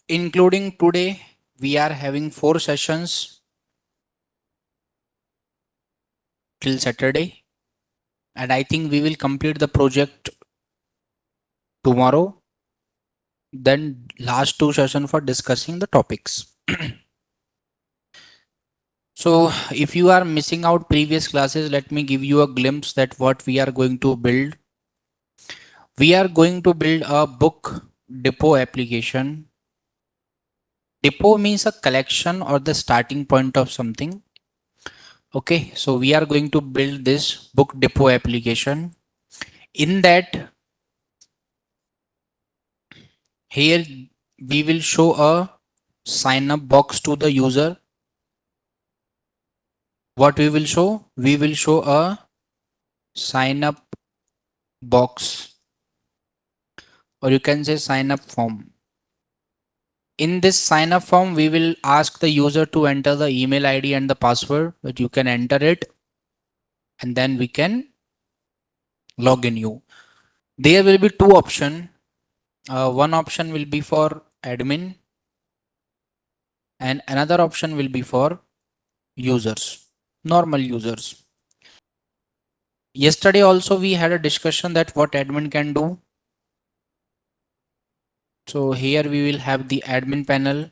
including today, we are having 4 sessions till Saturday, and I think we will complete the project tomorrow. Then last 2 sessions for discussing the topics. So if you are missing out previous classes, let me give you a glimpse that what we are going to build. We are going to build a book depot application. Depot means a collection or the starting point of something. Okay, so we are going to build this book depot application. In that, here we will show a sign up box to the user. What we will show? We will show a sign up box, or you can say sign up form. In this sign up form, we will ask the user to enter the email ID and the password, but you can enter it and then we can log in you. There will be two options. One option will be for admin and another option will be for users, normal users. Yesterday also we had a discussion that what admin can do. So here we will have the admin panel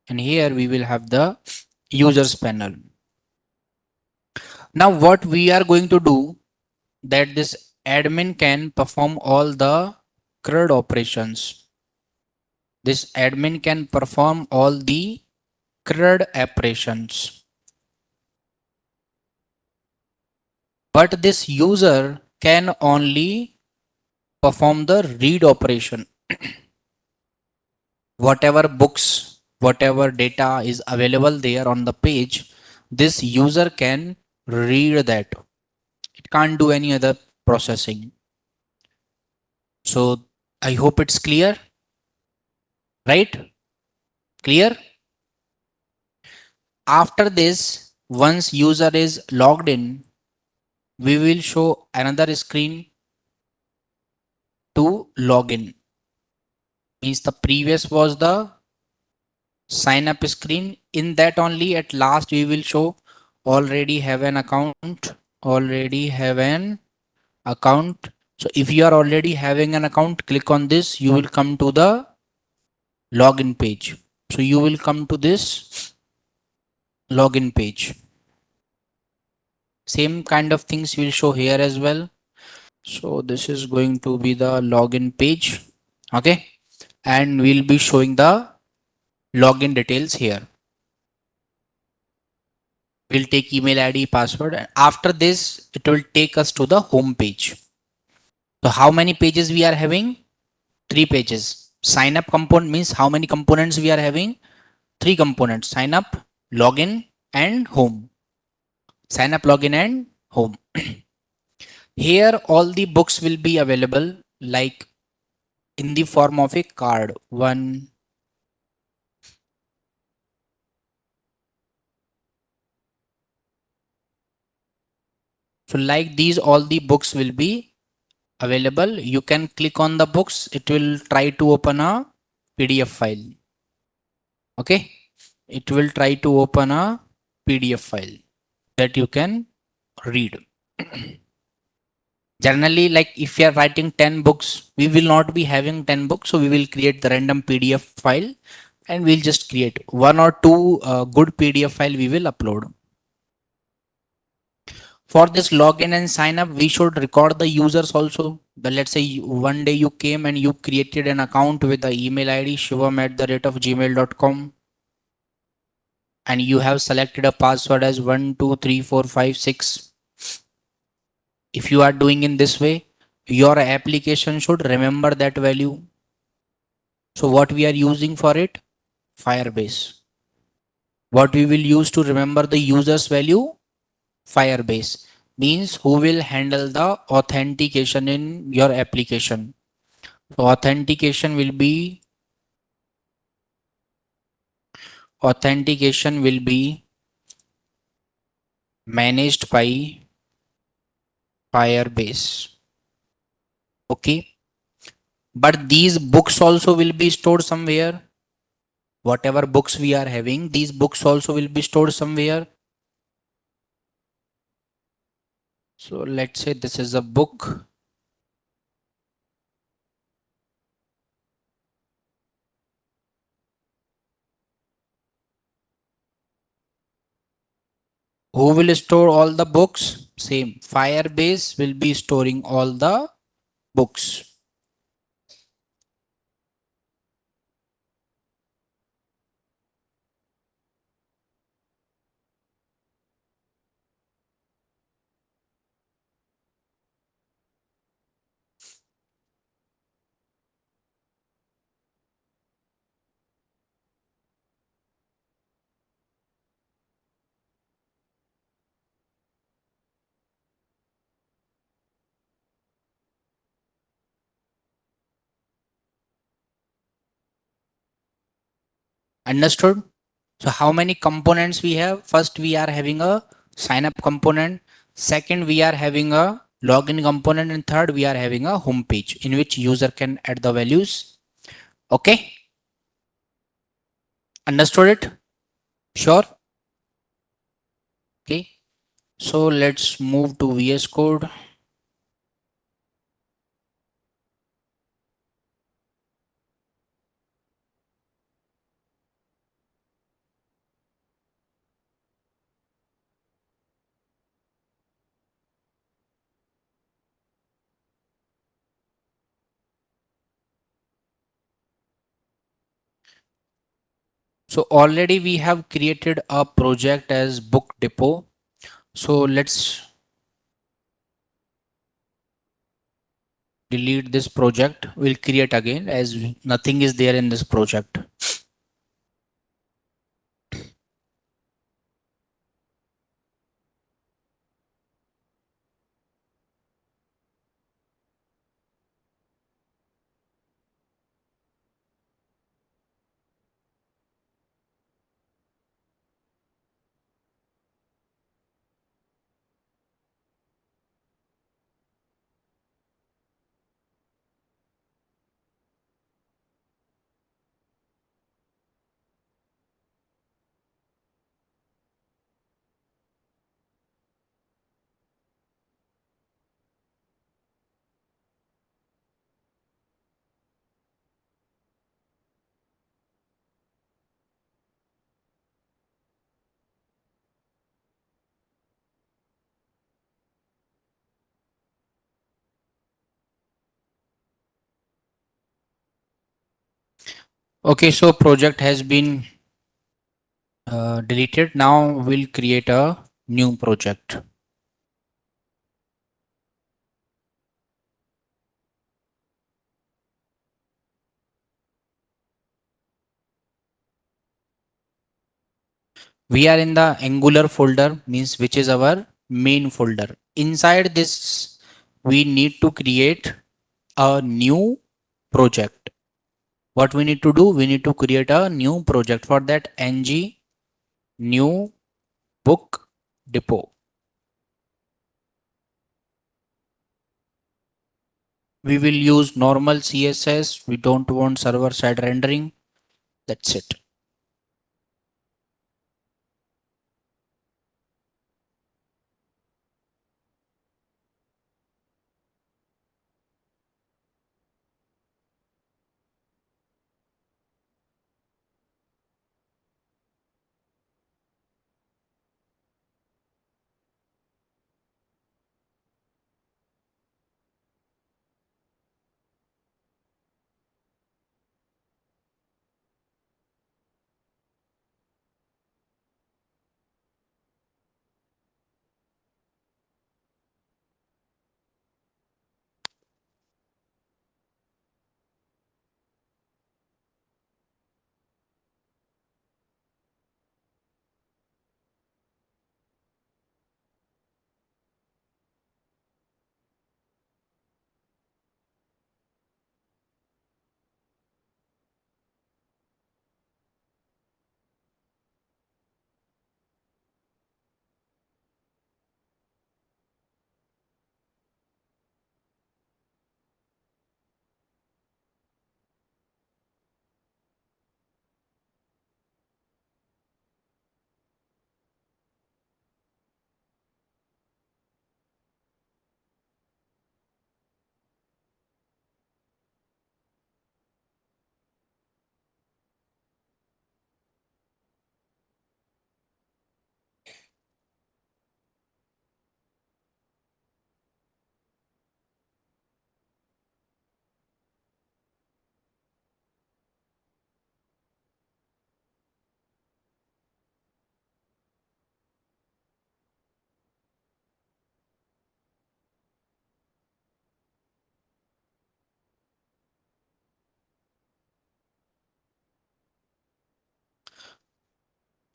and here we will have the users panel. Now what we are going to do, that this admin can perform all the CRUD operations. This admin can perform all the CRUD operations. But this user can only perform the read operation. Whatever books, whatever data is available there on the page, this user can read that. It can't do any other processing. So I hope it's clear, right? Clear? After this, once user is logged in, we will show another screen to log in. Means the previous was the sign up screen. In that only at last we will show already have an account, already have an account. So if you are already having an account, click on this, you will come to the login page. So you will come to this login page. Same kind of things will show here as well. So this is going to be the login page. Okay. And we'll be showing the login details here. We'll take email ID, password. And after this, it will take us to the home page. So how many pages we are having? 3 pages. Sign up component means how many components we are having? 3 components: sign up, login, and home. Sign up, login, and home. Here, all the books will be available like in the form of a card. One. So like these, all the books will be available. You can click on the books. It will try to open a PDF file. Okay. It will try to open a PDF file that you can read. Generally, like if you are writing 10 books, we will not be having 10 books. So we will create the random PDF file and we'll just create one or two good PDF file we will upload. For this login and sign up, we should record the users also. Let's say one day you came and you created an account with the email ID shivam@gmail.com and you have selected a password as 123456. If you are doing in this way, your application should remember that value. So what we are using for it? Firebase. What we will use to remember the user's value? Firebase. Means who will handle the authentication in your application. So authentication will be managed by Firebase. Okay. But these books also will be stored somewhere. whatever books we are having, these books also will be stored somewhere. So let's say this is a book. Who will store all the books? Same. Firebase will be storing all the books. Understood? So how many components we have? First, we are having a sign up component. Second, we are having a login component. And third, we are having a home page in which user can add the values. Okay. Understood it? Sure. Okay. So let's move to VS Code. So already we have created a project as Book Depot. So let's delete this project. We'll create again as nothing is there in this project. Okay, so project has been deleted. Now we'll create a new project. We are in the Angular folder, means which is our main folder. Inside this, we need to create a new project. What we need to do? We need to create a new project. For that, ng new book depot. We will use normal CSS. We don't want server side rendering. That's it.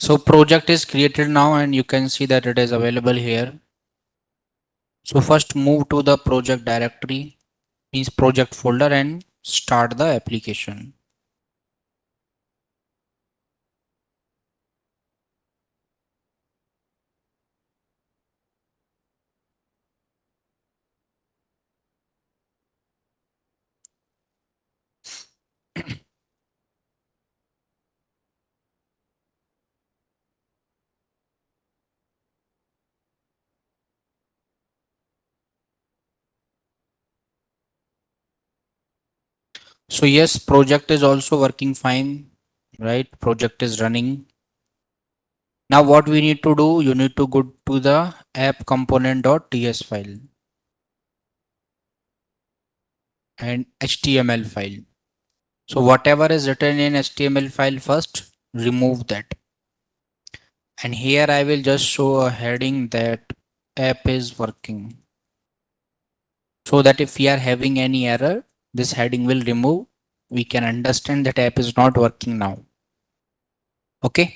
So project is created now and you can see that it is available here. So first move to the project directory, means project folder, and start the application. So yes, project is also working fine, right? Project is running. Now what we need to do, you need to go to the app component.ts file and HTML file. So whatever is written in HTML file first, remove that. And here I will just show a heading that app is working. So that if we are having any error, this heading will remove. We can understand that app is not working now. Okay.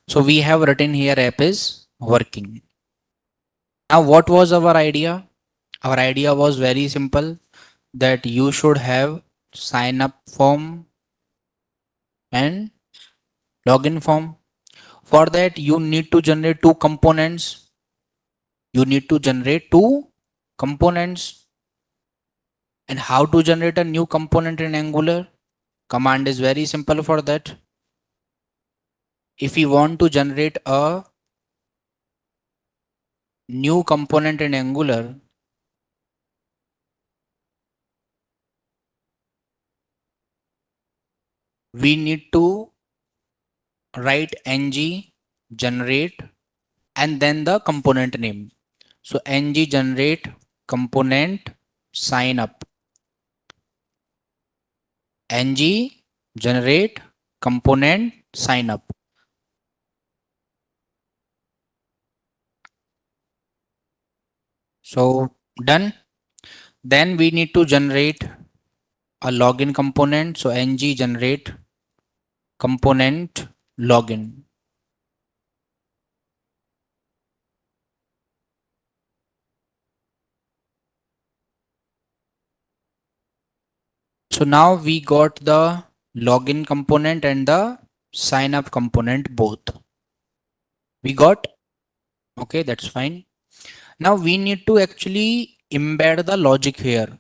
So we have written here app is working. Now what was our idea? Our idea was very simple, that you should have sign up form and login form. For that, you need to generate two components. You need to generate two components. And how to generate a new component in Angular? Command is very simple for that. If we want to generate a new component in Angular, we need to write ng generate and then the component name. So ng generate component sign up. ng generate component sign up. So done. Then we need to generate a login component. So ng generate component login. So now we got the login component and the sign up component both. We got, okay, that's fine. Now we need to actually embed the logic here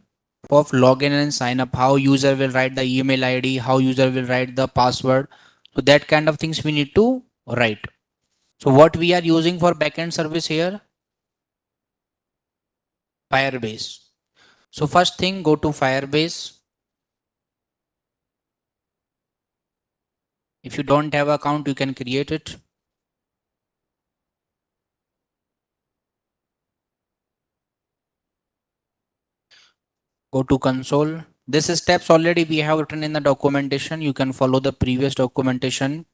of login and sign up, how user will write the email ID, how user will write the password. So that kind of things we need to write. So what we are using for backend service here? Firebase. So first thing, go to Firebase. If you don't have account, you can create it. Go to console. This steps already we have written in the documentation. You can follow the previous documentation.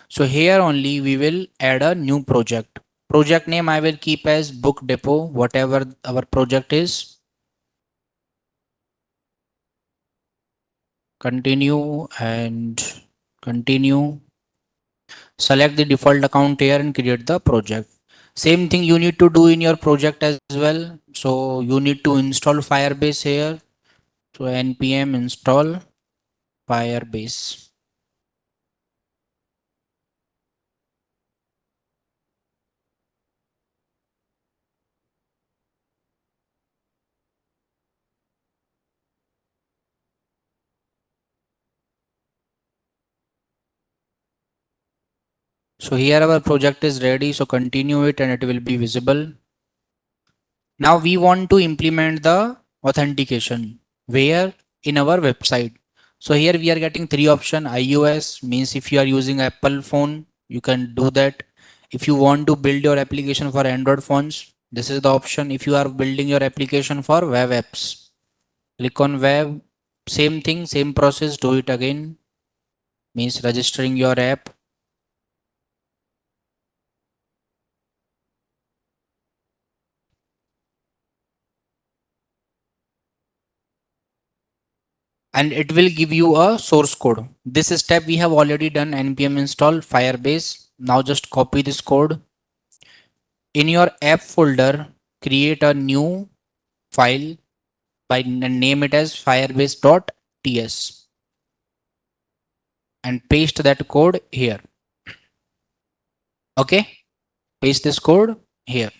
So here only we will add a new project. Project name I will keep as book depot, whatever our project is. Continue and continue. Select the default account here and create the project. Same thing you need to do in your project as well. So you need to install Firebase here. So npm install Firebase. So here our project is ready. So continue it and it will be visible. Now we want to implement the authentication where in our website. So here we are getting three options. iOS means if you are using Apple phone, you can do that. If you want to build your application for Android phones, this is the option. If you are building your application for web apps, click on web. Same thing, same process, do it again. Means registering your app. And it will give you a source code. This step we have already done, npm install Firebase. Now just copy this code. In your app folder, create a new file by name it as firebase.ts and paste that code here. Okay, paste this code here.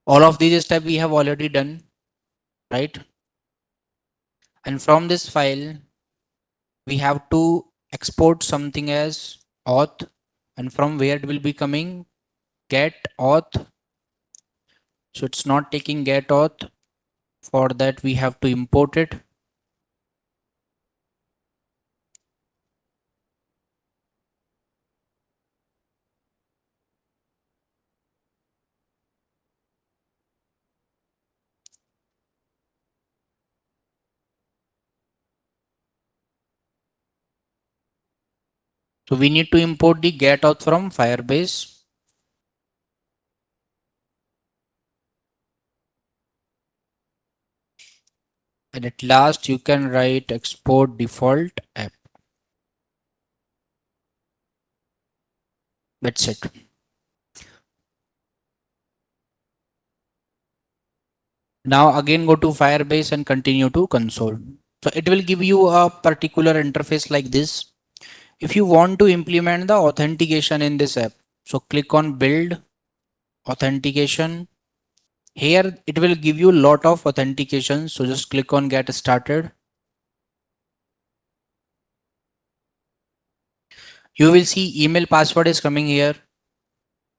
All of these steps we have already done, right? And from this file, we have to export something as auth, and from where it will be coming get auth. So it's not taking get auth. For that, we have to import it. So we need to import the get auth from Firebase. And at last, you can write export default app. That's it. Now again go to Firebase and continue to console. So it will give you a particular interface like this. If you want to implement the authentication in this app, so click on build authentication. Here it will give you a lot of authentication. So just click on get started. You will see email password is coming here.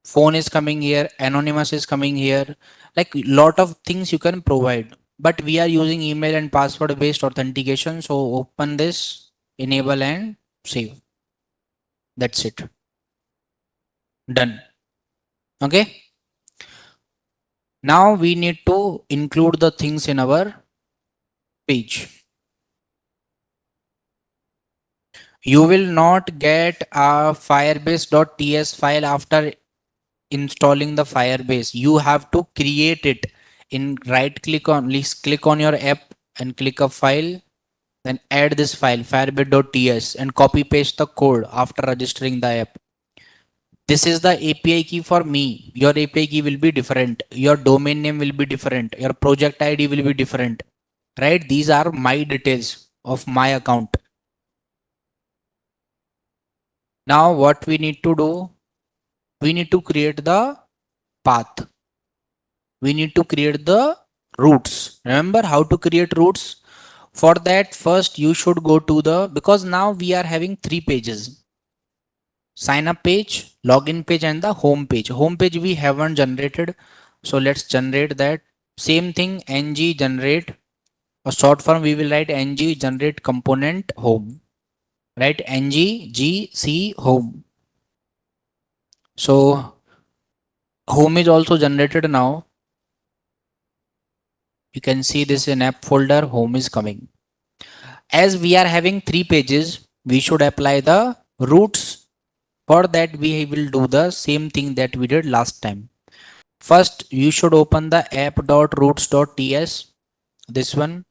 Phone is coming here, anonymous is coming here, like lot of things you can provide, but we are using email and password based authentication. So open this, enable and save. That's it, done. Okay, now we need to include the things in our page. You will not get a firebase.ts file after installing the Firebase. You have to create it. In right click on, please click on your app and click a file. Then add this file firebase.ts and copy paste the code after registering the app. This is the API key for me. Your API key will be different. Your domain name will be different. Your project ID will be different. Right? These are my details of my account. Now what we need to do? We need to create the path. We need to create the roots. Remember how to create roots? For that, first you should go to the, because now we are having 3 pages: sign up page, login page, and the home page. Home page we haven't generated, so let's generate that. Same thing, ng generate a short form. We will write ng generate component home. Right, ng gc home. So home is also generated now. You can see this in app folder. Home is coming. As we are having 3 pages, we should apply the roots. For that, we will do the same thing that we did last time. First, you should open the app.roots.ts, this one.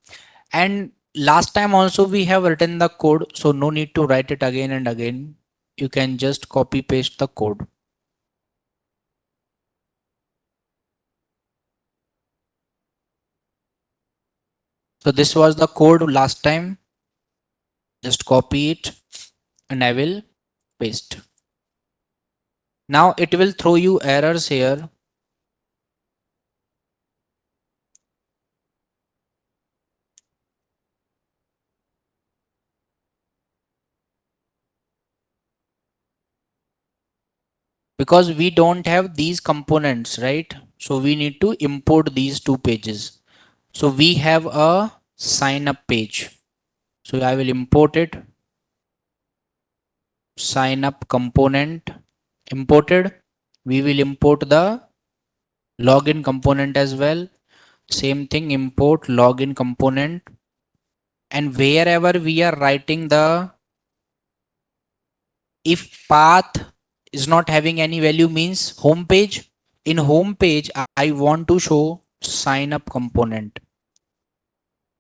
And last time also we have written the code, so no need to write it again and again. You can just copy paste the code. So this was the code last time. Just copy it and I will paste. Now it will throw you errors here. Because we don't have these components, right? So we need to import these 2 pages. So we have a sign up page. So I will import it. Sign up component imported. We will import the login component as well. Same thing, import login component. And wherever we are writing the, if path is not having any value means home page. In home page, I want to show sign up component.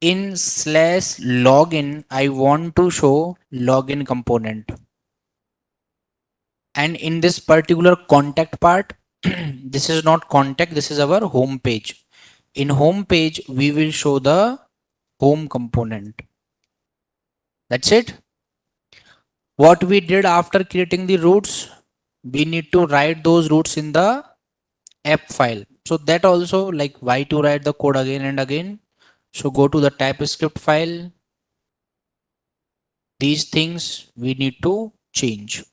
In slash login, I want to show login component. And in this particular contact part, this is not contact, this is our home page. In home page, we will show the home component. That's it. What we did after creating the routes, we need to write those routes in the app file. So that also, like, why to write the code again and again? So go to the TypeScript file. These things we need to change.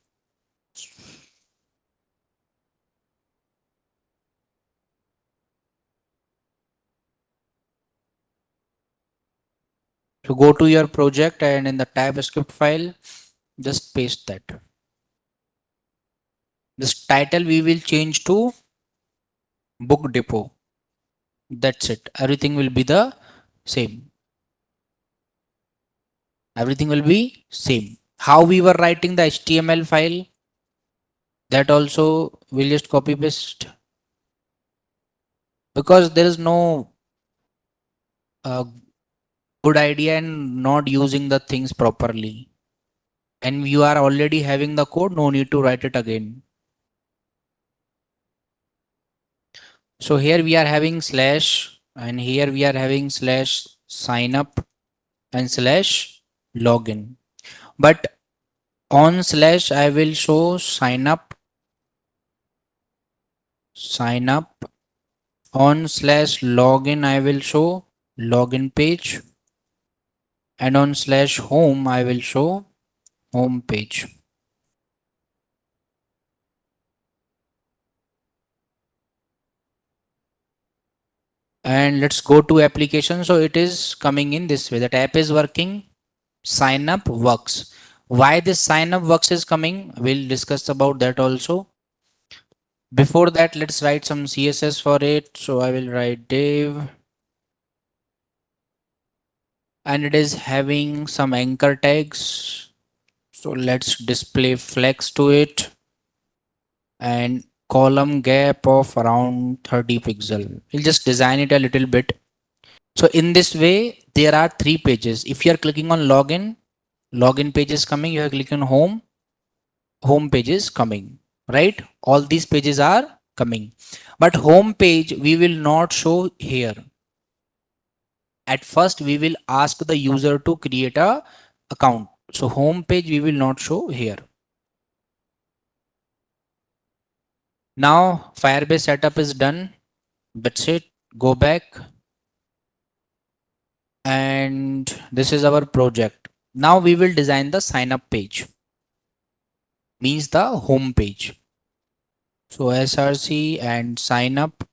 So go to your project and in the TypeScript file, just paste that. This title we will change to book depot. That's it. Everything will be the same. Everything will be same. How we were writing the HTML file, that also we'll just copy paste, because there is no good idea in not using the things properly. And you are already having the code, no need to write it again. So here we are having slash, and here we are having slash sign up and slash login. But on slash I will show sign up. On slash login I will show login page, and on slash home I will show home page. And let's go to application. So it is coming in this way, that app is working, sign up works. Why this sign up works is coming, we'll discuss about that also. Before that, let's write some CSS for it. So I will write div, and it is having some anchor tags. So let's display flex to it, and column gap of around 30 pixel. We'll just design it a little bit. So in this way, there are three pages. If you are clicking on login page is coming. You are clicking on home page is coming, right? All these pages are coming, but home page we will not show here. At first, we will ask the user to create a account. So home page we will not show here. Now Firebase setup is done. That's it. Go back, and this is our project. Now we will design the sign up page, means the home page. So src and sign up.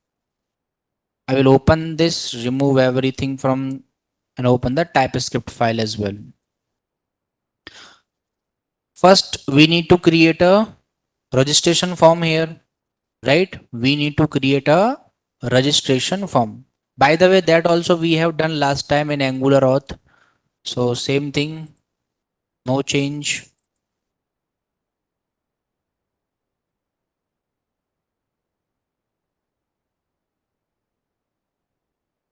I will open this, remove everything from, and open the TypeScript file as well. First, we need to create a registration form here, right? We need to create a registration form. By the way, that also we have done last time in Angular auth. So same thing, no change.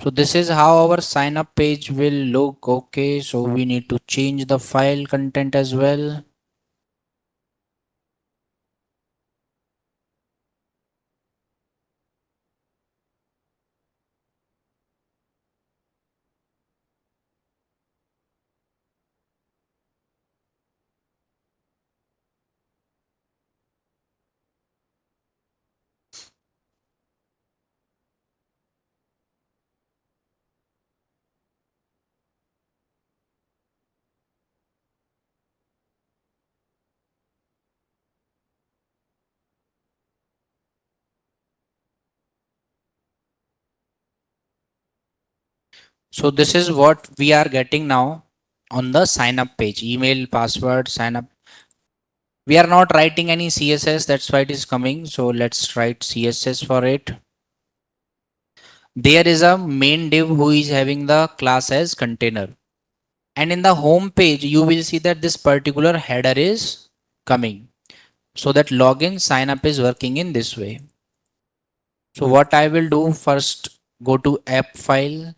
So this is how our sign up page will look. Okay, so we need to change the file content as well. So this is what we are getting now on the sign up page. Email, password, sign up. We are not writing any CSS, that's why it is coming. So let's write CSS for it. There is a main div who is having the class as container. And in the home page, you will see that this particular header is coming. So that login sign up is working in this way. So what I will do first, go to app file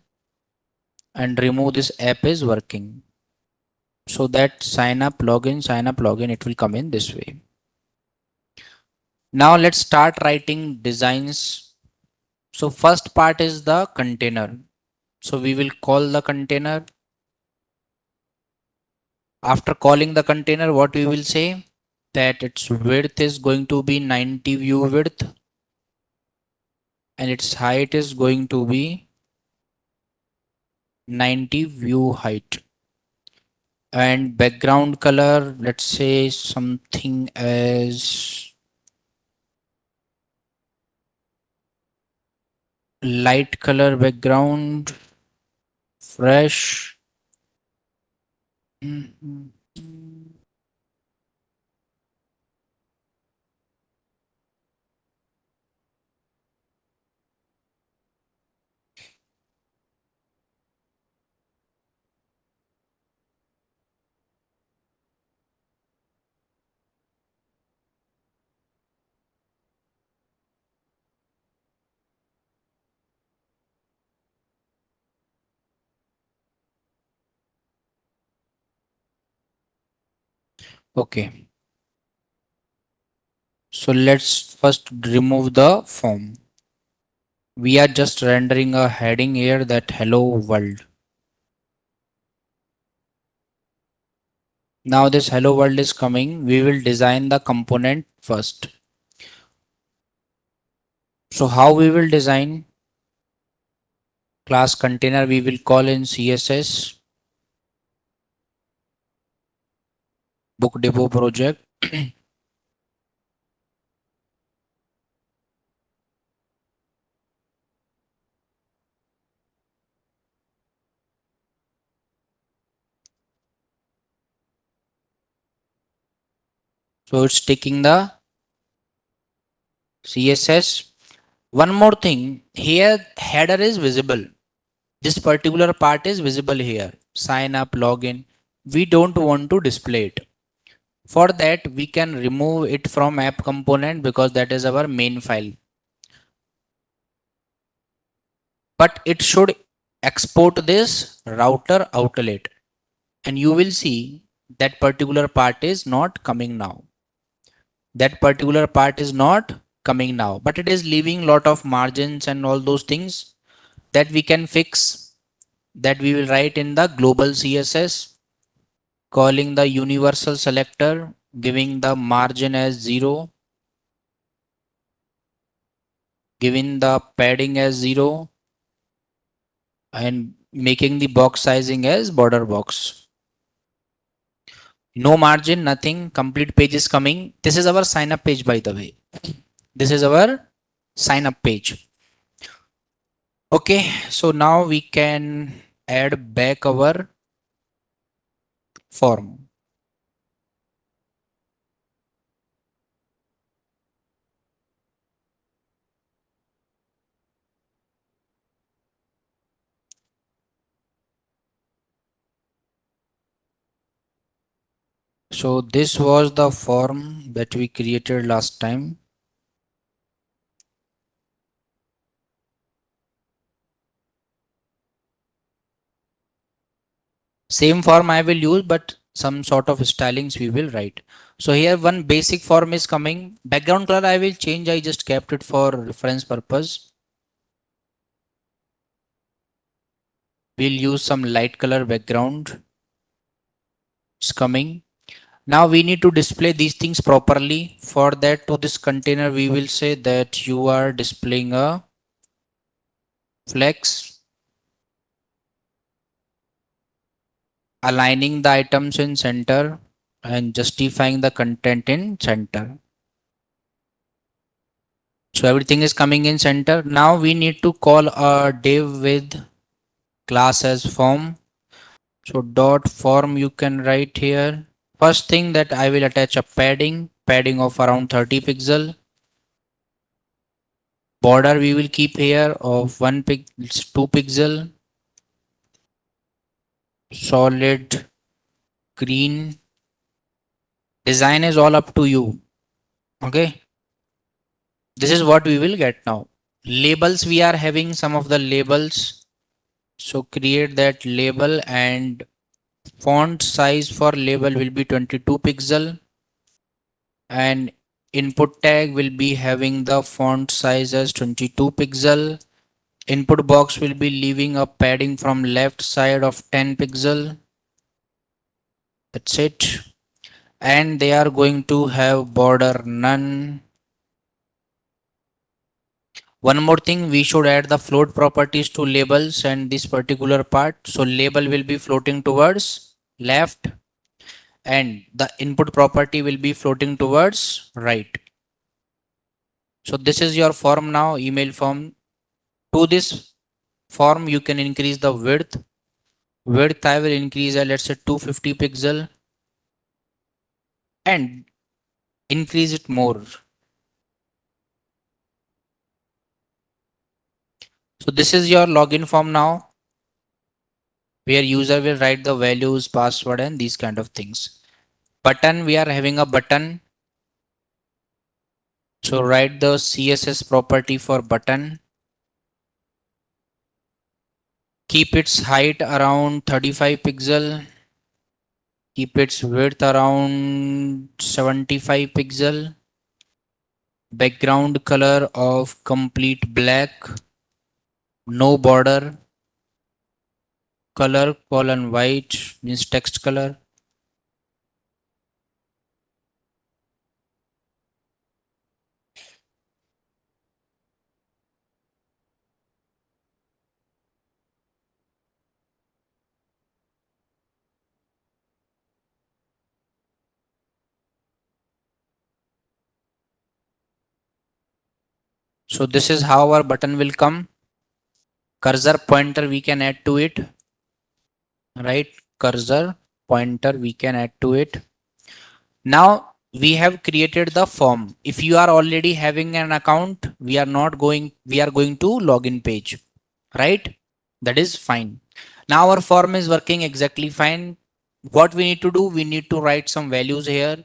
and remove this app is working. So that sign up, login, it will come in this way. Now let's start writing designs. So first part is the container. So we will call the container. After calling the container, what we will say that its width is going to be 90 view width and its height is going to be 90 view height. And background color, let's say something as light color background, fresh. Mhm. Okay, so let's first remove the form. We are just rendering a heading here that hello world. Now this hello world is coming. We will design the component first. So how we will design class container, we will call in CSS book depot project. So it's taking the CSS. One more thing here, header is visible. This particular part is visible here. Sign up, login. We don't want to display it. For that, we can remove it from app component because that is our main file. But it should export this router outlet. And you will see that particular part is not coming now. That particular part is not coming now, but it is leaving lot of margins and all those things that we can fix, that we will write in the global CSS, calling the universal selector, giving the margin as 0, giving the padding as 0, and making the box sizing as border box. No margin, nothing, complete page is coming. This is our sign up page, by the way. This is our sign up page. Okay, so now we can add back our form. So this was the form that we created last time. Same form I will use, but some sort of stylings we will write. So here one basic form is coming. Background color I will change. I just kept it for reference purpose. We'll use some light color background. It's coming. Now we need to display these things properly. For that, to this container, we will say that you are displaying a flex, aligning the items in center and justifying the content in center. So everything is coming in center. Now we need to call a div with class as form. So dot form you can write here. First thing that I will attach a padding of around 30 pixel. Border we will keep here of 2 pixel. Solid green. Design is all up to you. Okay. This is what we will get now. Labels, we are having some of the labels. So create that label and font size for label will be 22 pixel and Input tag will be having the font size as 22 pixel. Input box will be leaving a padding from left side of 10 pixel. That's it. And they are going to have border none. One more thing, we should add the float properties to labels and this particular part. So label will be floating towards left and the input property will be floating towards right. So this is your form now, email form. To this form, you can increase the width. Width I will increase at let's say 250 pixel and increase it more. So this is your login form now where user will write the values, password and these kind of things. Button, we are having a button. So write the CSS property for button. Keep its height around 35 pixel. Keep its width around 75 pixel. Background color of complete black. No border. Color colon white means text color. So this is how our button will come. Cursor pointer we can add to it. Right? Cursor pointer we can add to it. Now we have created the form. If you are already having an account, we are going to login page, right? That is fine. Now our form is working exactly fine. What we need to do, we need to write some values here,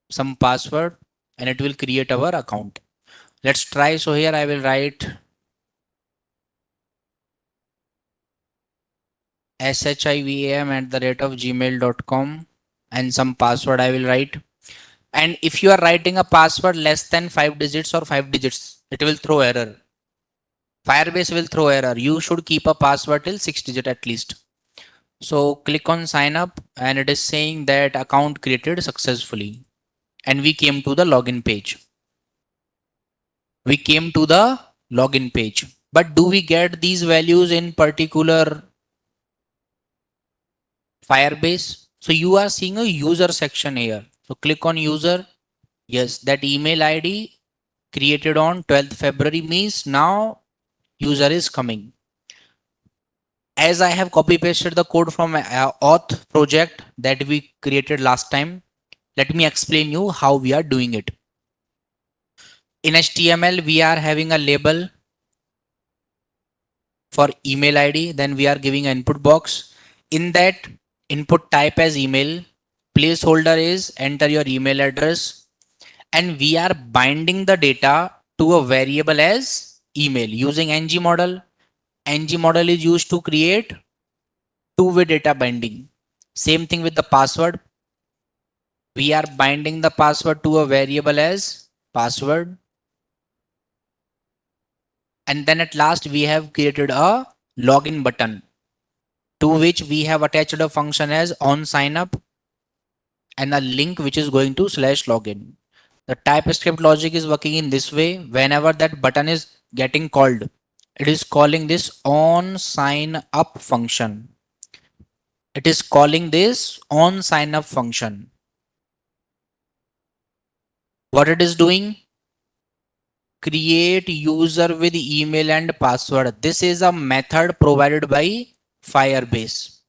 some password, and it will create our account. Let's try. So here I will write shivam@gmail.com and some password I will write. And if you are writing a password less than 5 digits or 5 digits, it will throw error. Firebase will throw error. You should keep a password till 6 digit at least. So click on sign up and it is saying that account created successfully. And we came to the login page. We came to the login page. But do we get these values in particular Firebase? So you are seeing a user section here. So click on user. Yes, that email ID created on 12th February means now user is coming. As I have copy pasted the code from auth project that we created last time, let me explain you how we are doing it. In HTML, we are having a label for email ID. Then we are giving an input box. In that input type as email, placeholder is enter your email address. And we are binding the data to a variable as email using ng model. Ng model is used to create two-way data binding. Same thing with the password. We are binding the password to a variable as password. And then at last we have created a login button to which we have attached a function as on sign up and a link which is going to /login. The TypeScript logic is working in this way. Whenever that button is getting called, it is calling this on sign up function. It is calling this on sign up function. What it is doing? Create user with email and password. This is a method provided by Firebase.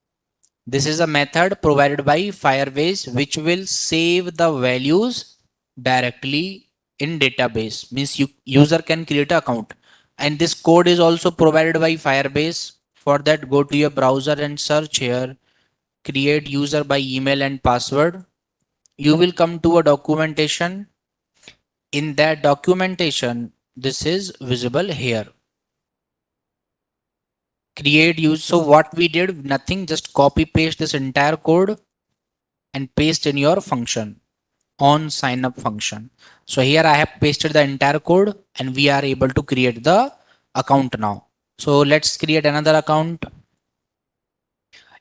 This is a method provided by Firebase which will save the values directly in database. Means user can create an account. And this code is also provided by Firebase. For that, go to your browser and search here. Create user by email and password. You will come to a documentation. In that documentation, this is visible here. Create use. So what we did, nothing, just copy paste this entire code and paste in your function on sign up function. So here I have pasted the entire code and we are able to create the account now. So let's create another account.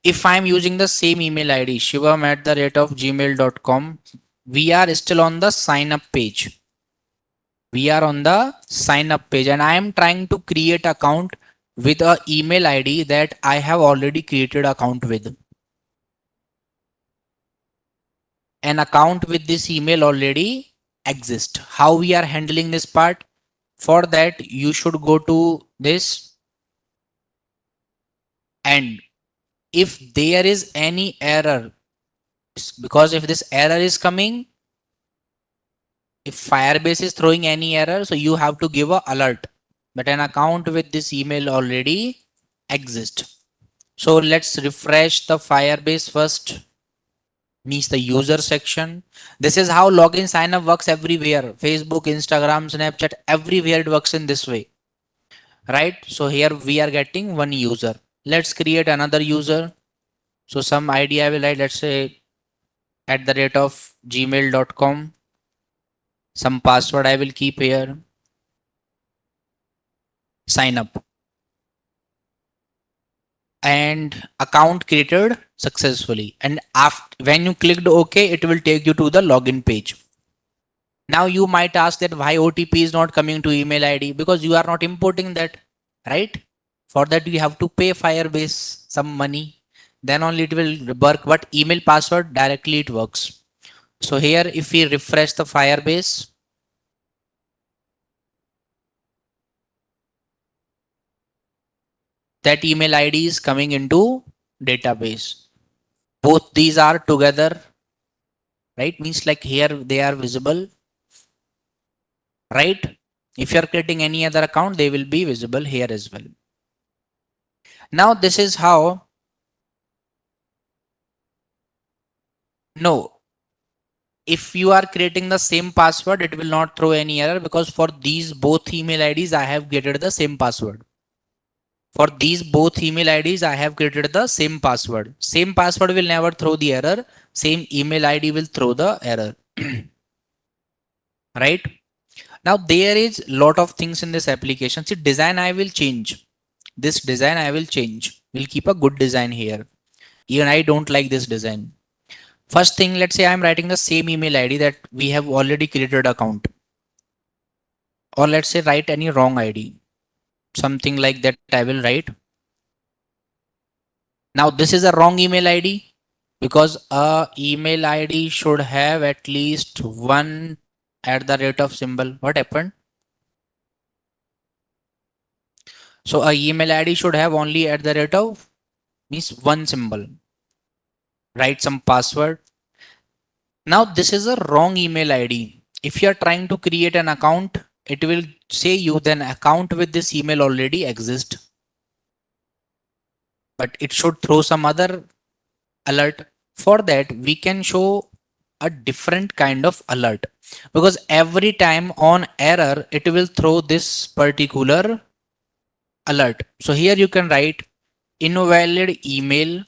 If I'm using the same email ID, shivam at the rate of gmail.com, we are still on the sign up page. We are on the sign up page and I am trying to create account with a email ID that I have already created account with. An account with this email already exists. How we are handling this part? For that, you should go to this, and if there is any error, because if this error is coming, if Firebase is throwing any error, so you have to give a alert that an account with this email already exists. So let's refresh the Firebase first, means the user section. This is how login sign up works everywhere. Facebook, Instagram, Snapchat, everywhere it works in this way, right? So here we are getting one user. Let's create another user. So some ID I will write, let's say at the rate of gmail.com. Some password I will keep here. Sign up. And account created successfully. And after when you clicked OK, it will take you to the login page. Now you might ask that why OTP is not coming to email ID, because you are not importing that, right? For that you have to pay Firebase some money. Then only it will work. But email password directly it works. So here if we refresh the Firebase, that email ID is coming into database. Both these are together, right? Means like here they are visible, right? If you are creating any other account, they will be visible here as well. Now this is how, no, if you are creating the same password, it will not throw any error, because for these both email IDs, I have created the same password. For these both email IDs, I have created the same password. Same password will never throw the error. Same email ID will throw the error. Right? Now there is lot of things in this application. See, design I will change. This design I will change. We'll keep a good design here. Even I don't like this design. First thing, let's say I'm writing the same email ID that we have already created account. Or let's say write any wrong ID. Something like that I will write. Now this is a wrong email ID, because a email ID should have at least one at the rate of symbol. What happened? So a email ID should have only at the rate of, means one symbol. Write some password. Now this is a wrong email ID. If you are trying to create an account, it will say you then account with this email already exists. But it should throw some other alert. For that, we can show a different kind of alert, because every time on error, it will throw this particular alert. So here you can write invalid email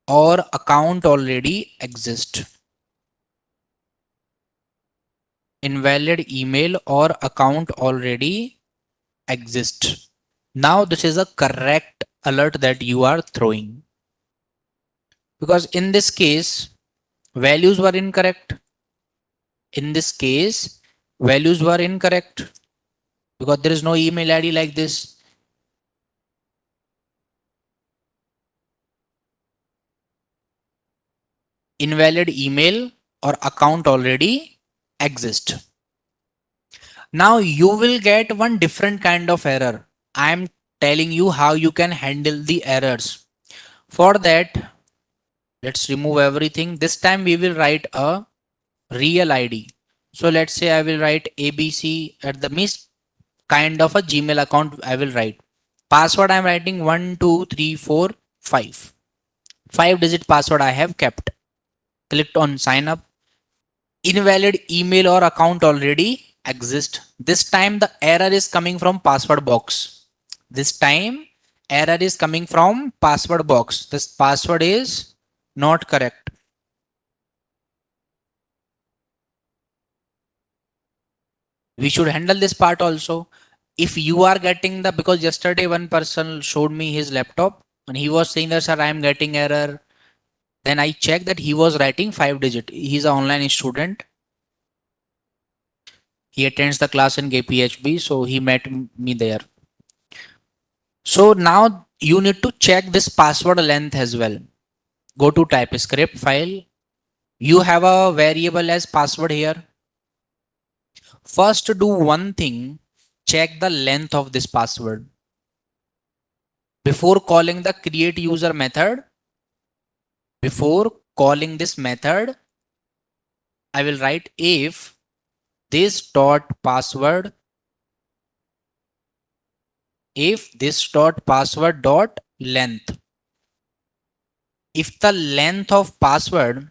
or account already exists. Invalid email or account already exists. Now this is a correct alert that you are throwing, because in this case values were incorrect. In this case values were incorrect, because there is no email ID like this. Invalid email or account already exists. Now you will get one different kind of error. I am telling you how you can handle the errors. For that, let's remove everything. This time we will write a real ID. So let's say I will write ABC at the miss kind of a Gmail account I will write. Password I'm writing 12345. 5-digit password I have kept. Clicked on sign up. Invalid email or account already exists. This time the error is coming from password box. This time error is coming from password box. This password is not correct. We should handle this part also. If you are getting the, because yesterday one person showed me his laptop and he was saying that, sir, I am getting error. Then I checked that he was writing 5 digit. He's an online student. He attends the class in KPHB, so he met me there. So now you need to check this password length as well. Go to TypeScript file. You have a variable as password here. First do one thing, check the length of this password. Before calling the create user method, before calling this method, I will write if this dot password, if this dot password dot length. If the length of password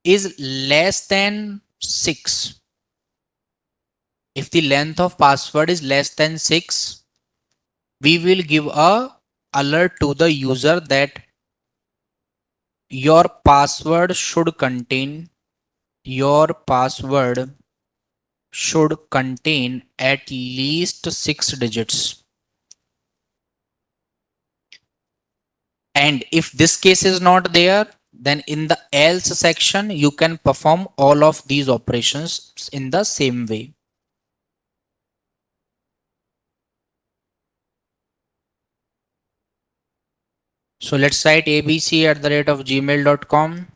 is less than 6, if the length of password is less than 6, we will give a alert to the user that your password should contain, your password should contain at least 6 digits. And if this case is not there, then in the else section, you can perform all of these operations in the same way. So let's write abc@gmail.com.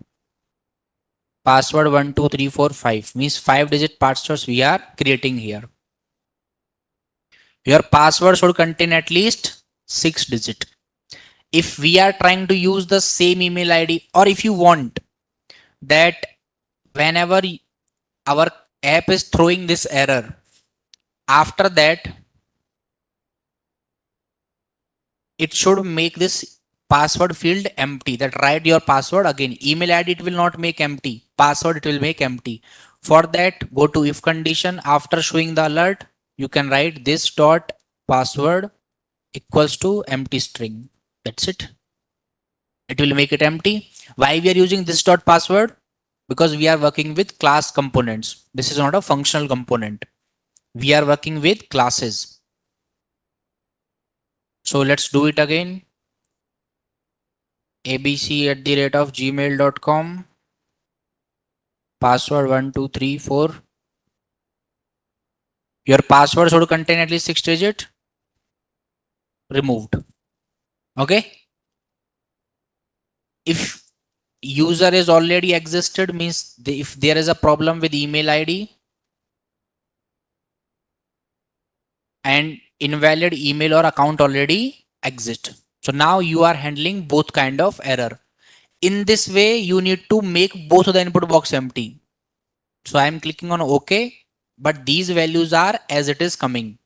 Password 12345 means 5 digit passwords we are creating here. Your password should contain at least 6 digit. If we are trying to use the same email ID, or if you want that whenever our app is throwing this error, after that it should make this password field empty. That write your password again. Email ID it will not make empty, password it will make empty. For that, go to if condition. After showing the alert, you can write this dot password equals to empty string. That's it. It will make it empty. Why we are using this dot password? Because we are working with class components. This is not a functional component. We are working with classes. So let's do it again. abc@gmail.com. Password 1234. Your password should contain at least 6 digit. Removed. Okay. If user is already existed, means if there is a problem with email ID and invalid email or account already exist. So now you are handling both kind of error. In this way, you need to make both of the input box empty. So I am clicking on OK, but these values are as it is coming.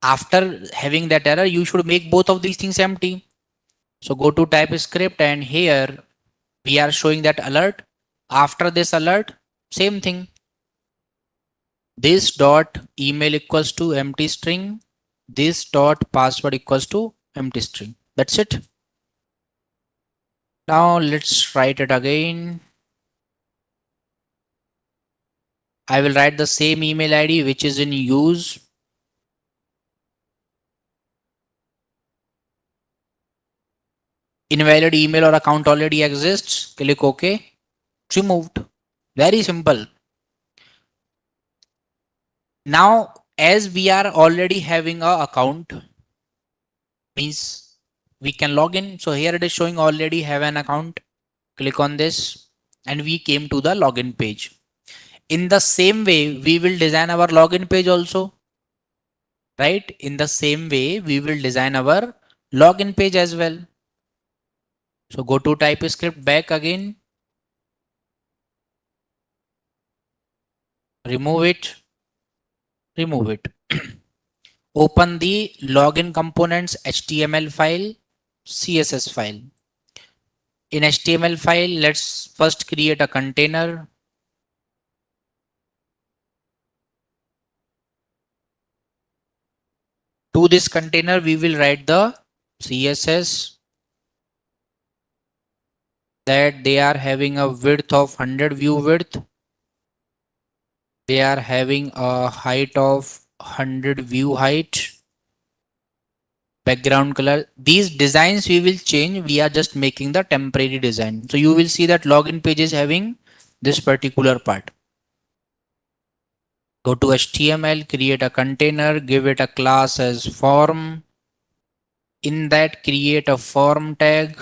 After having that error, you should make both of these things empty. So go to TypeScript and here we are showing that alert. After this alert, same thing. This dot email equals to empty string. This dot password equals to empty string. That's it. Now let's write it again. I will write the same email ID which is in use. Invalid email or account already exists. Click OK. Removed. Very simple. Now, as we are already having a account, means we can log in. So here it is showing already have an account. Click on this and we came to the login page. In the same way, we will design our login page also. Right? In the same way, we will design our login page as well. So go to TypeScript back again. Remove it. Remove it. Open the login components HTML file, CSS file. In HTML file, let's first create a container. To this container, we will write the CSS that they are having a width of 100 view width. They are having a height of 100 view height. Background color. These designs we will change. We are just making the temporary design. So you will see that login page is having this particular part. Go to HTML, create a container, give it a class as form. In that, create a form tag.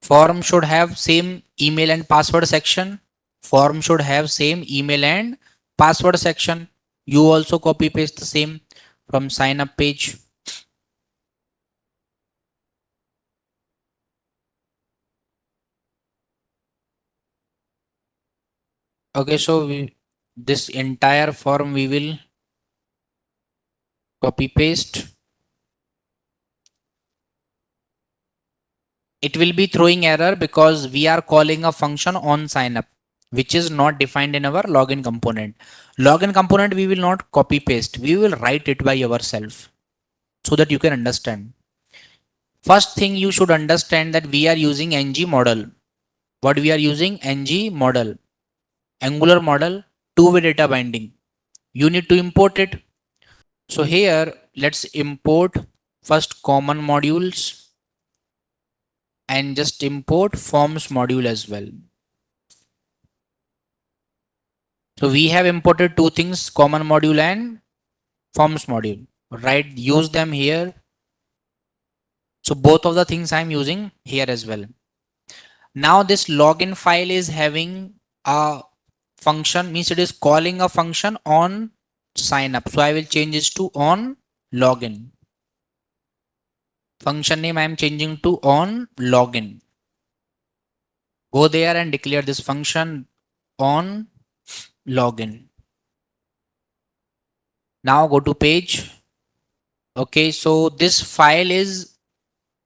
Form should have same email and password section. Form should have same email and password section. You also copy paste the same from sign up page. Okay, so this entire form we will copy paste. It will be throwing error because we are calling a function on sign up, which is not defined in our login component. Login component we will not copy paste. We will write it by ourselves so that you can understand. First thing you should understand that we are using ng model. What we are using? ng model, Angular model, two-way data binding. You need to import it. So here let's import first common modules and just import forms module as well. So we have imported two things, common module and forms module. Right, use them here. So both of the things I'm using here as well. Now this login file is having a function, means it is calling a function on sign up. So I will change this to on login. Function name I am changing to on login. Go there and declare this function on login. Now go to page. Okay, so this file is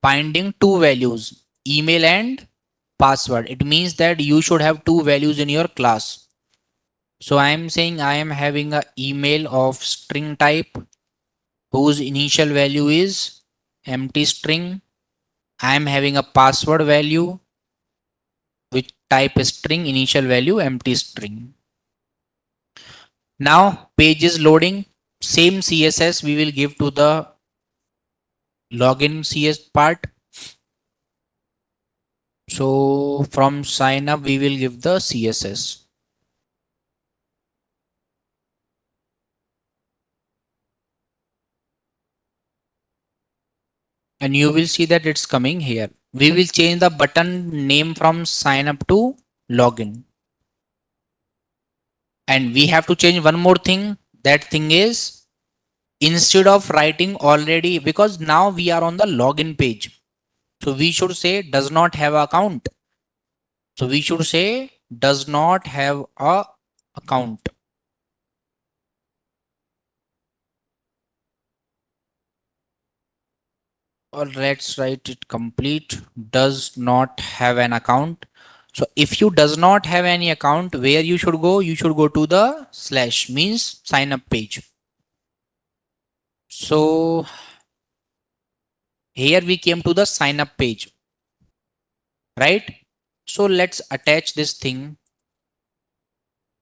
binding two values, email and password. It means that you should have two values in your class. So I am saying I am having a email of string type whose initial value is empty string. I am having a password value which type is string, initial value empty string. Now page is loading. Same CSS we will give to the login CS part. So from sign up we will give the CSS. And you will see that it's coming here. We will change the button name from sign up to login. And we have to change one more thing. That thing is, instead of writing already, because now we are on the login page. So we should say does not have account. So we should say does not have a account. Or let's write it complete. Does not have an account. So if you does not have any account, where you should go? You should go to the slash, means sign up page. So here we came to the sign up page, right? So let's attach this thing.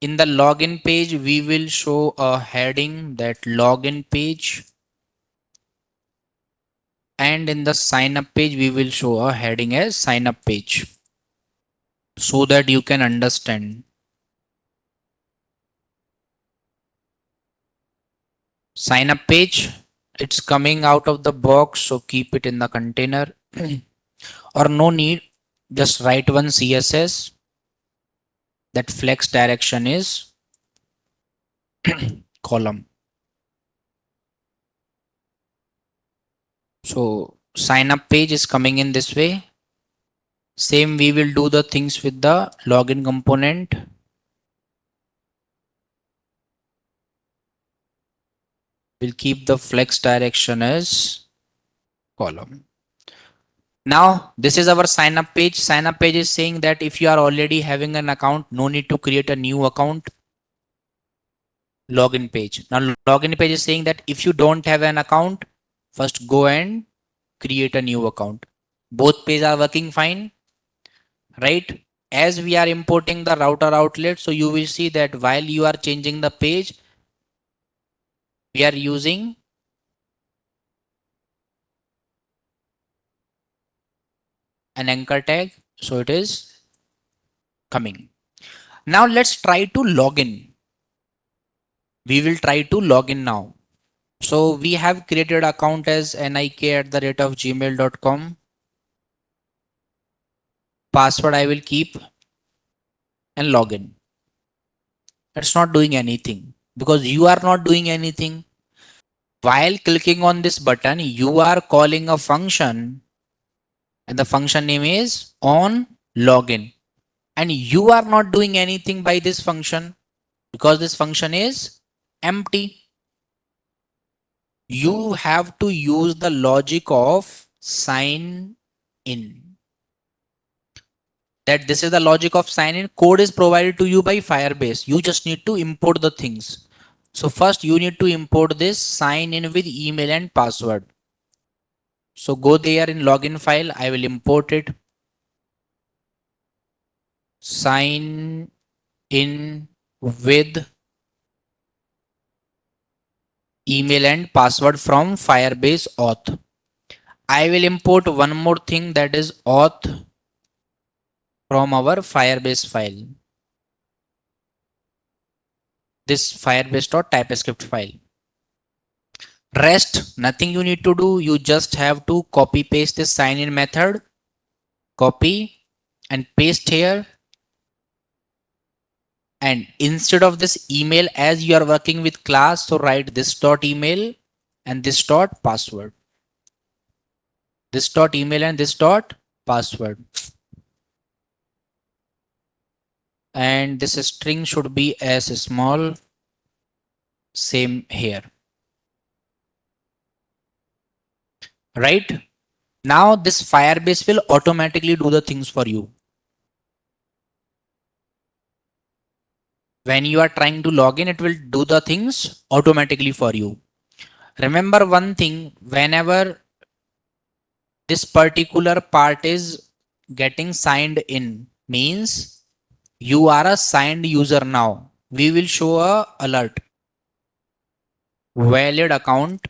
In the login page, we will show a heading, that login page. And in the sign up page, we will show a heading as sign up page, so that you can understand. Sign up page, it's coming out of the box, so keep it in the container. Or no need, just write one CSS, that flex direction is column. So sign up page is coming in this way. Same we will do the things with the login component. We'll keep the flex direction as column. Now this is our sign up page. Sign up page is saying that if you are already having an account, no need to create a new account. Login page. Now login page is saying that if you don't have an account, first go and create a new account. Both pages are working fine, right? As we are importing the router outlet, so you will see that while you are changing the page, we are using an anchor tag. So it is coming. Now let's try to log in. We will try to log in now. So we have created account as nik@gmail.com. Password I will keep and log in. It's not doing anything because you are not doing anything. While clicking on this button, you are calling a function and the function name is on login. And you are not doing anything by this function because this function is empty. You have to use the logic of sign in. That this is the logic of sign in. Code is provided to you by Firebase. You just need to import the things. So first you need to import this sign in with email and password. So go there in login file. I will import it. Sign in with email and password from Firebase auth. I will import one more thing, that is auth from our Firebase file. This firebase.typescript file. Rest, nothing you need to do. You just have to copy paste this sign in method. Copy and paste here. And instead of this email, as you are working with class, so write this dot email and this dot password. This dot email and this dot password. And this string should be as small. Same here. Right? Now this Firebase will automatically do the things for you. When you are trying to log in, it will do the things automatically for you. Remember one thing, whenever this particular part is getting signed in, means you are a signed user now. We will show a alert. Valid account.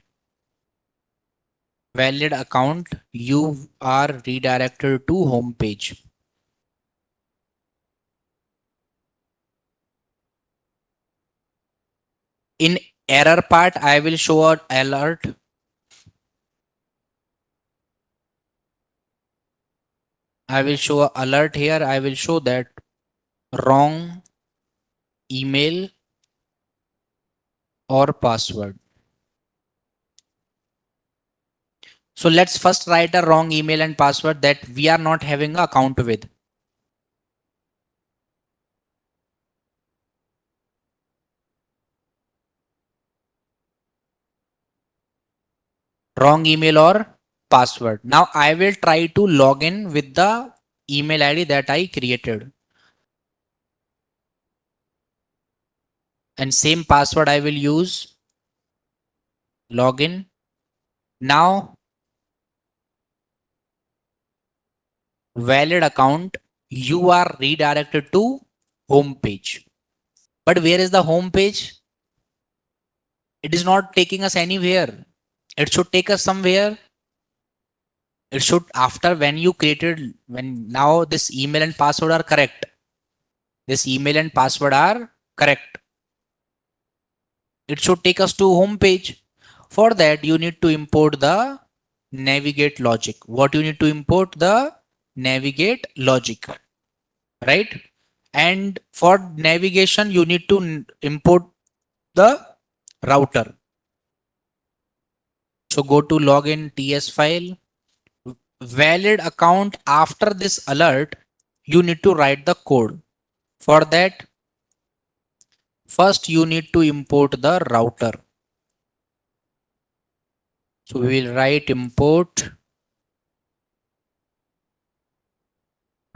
Valid account. You are redirected to home page. In error part, I will show an alert. I will show an alert here. I will show that wrong email or password. So let's first write a wrong email and password that we are not having an account with. Wrong email or password. Now I will try to log in with the email ID that I created. And same password I will use. Login. Now valid account. You are redirected to home page. But where is the home page? It is not taking us anywhere. It should take us somewhere. It should, after when you created, when now this email and password are correct. This email and password are correct. It should take us to home page. For that, you need to import the navigate logic. What you need to import? The navigate logic, right? And for navigation, you need to import the router. So go to login TS file. Valid account. After this alert, you need to write the code. For that, first you need to import the router. So we will write import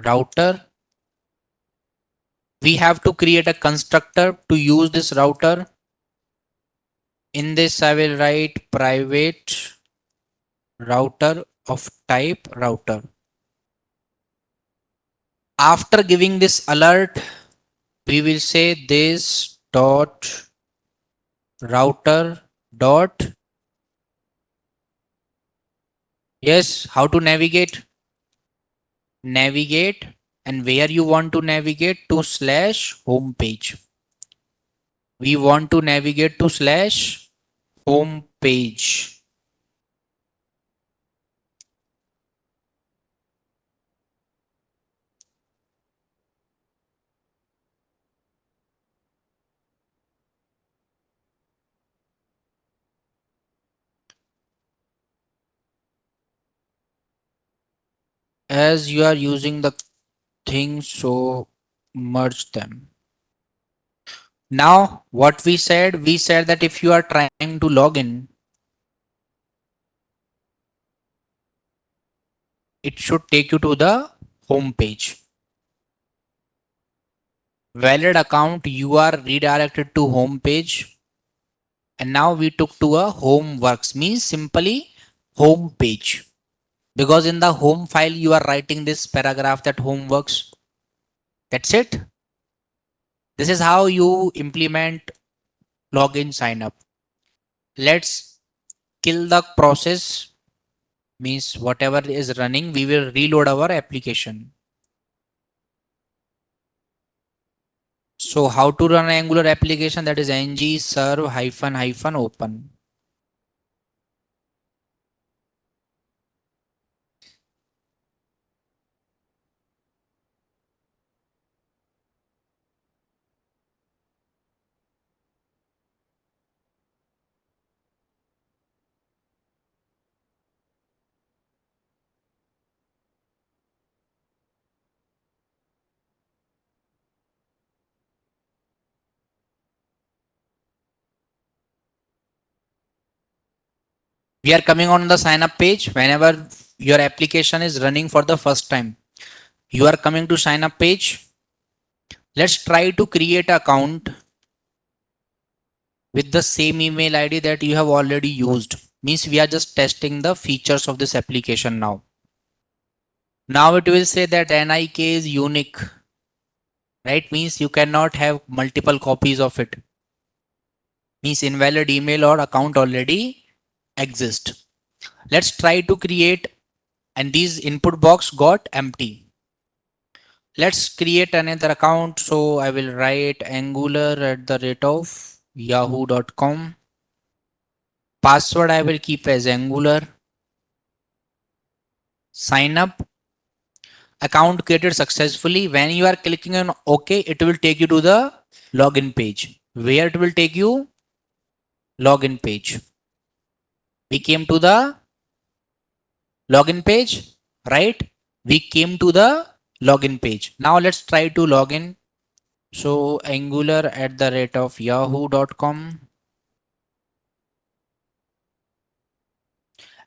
router. We have to create a constructor to use this router. In this, I will write private router of type router. After giving this alert, we will say this dot router dot, yes, how to navigate, and where you want to navigate to slash home page. We want to navigate to slash home page. As you are using the thing, so merge them. Now what we said that if you are trying to log in, it should take you to the home page. Valid account, you are redirected to home page. And now we took to a home works, means simply home page. Because in the home file, you are writing this paragraph that home works. That's it. This is how you implement login sign up. Let's kill the process, means whatever is running, we will reload our application. So how to run an Angular application? That is ng serve hyphen hyphen open. We are coming on the sign up page. Whenever your application is running for the first time, you are coming to sign up page. Let's try to create an account with the same email ID that you have already used. Means we are just testing the features of this application now. Now it will say that NIK is unique, right? Means you cannot have multiple copies of it. Means invalid email or account already exist. Let's try to create, and these input box got empty. Let's create another account. So I will write angular at the rate of yahoo.com. Password I will keep as angular. Sign up. Account created successfully. When you are clicking on OK, it will take you to the login page. Where it will take you? Login page. We came to the login page, right? We came to the login page. Now let's try to log in. So angular at the rate of yahoo.com.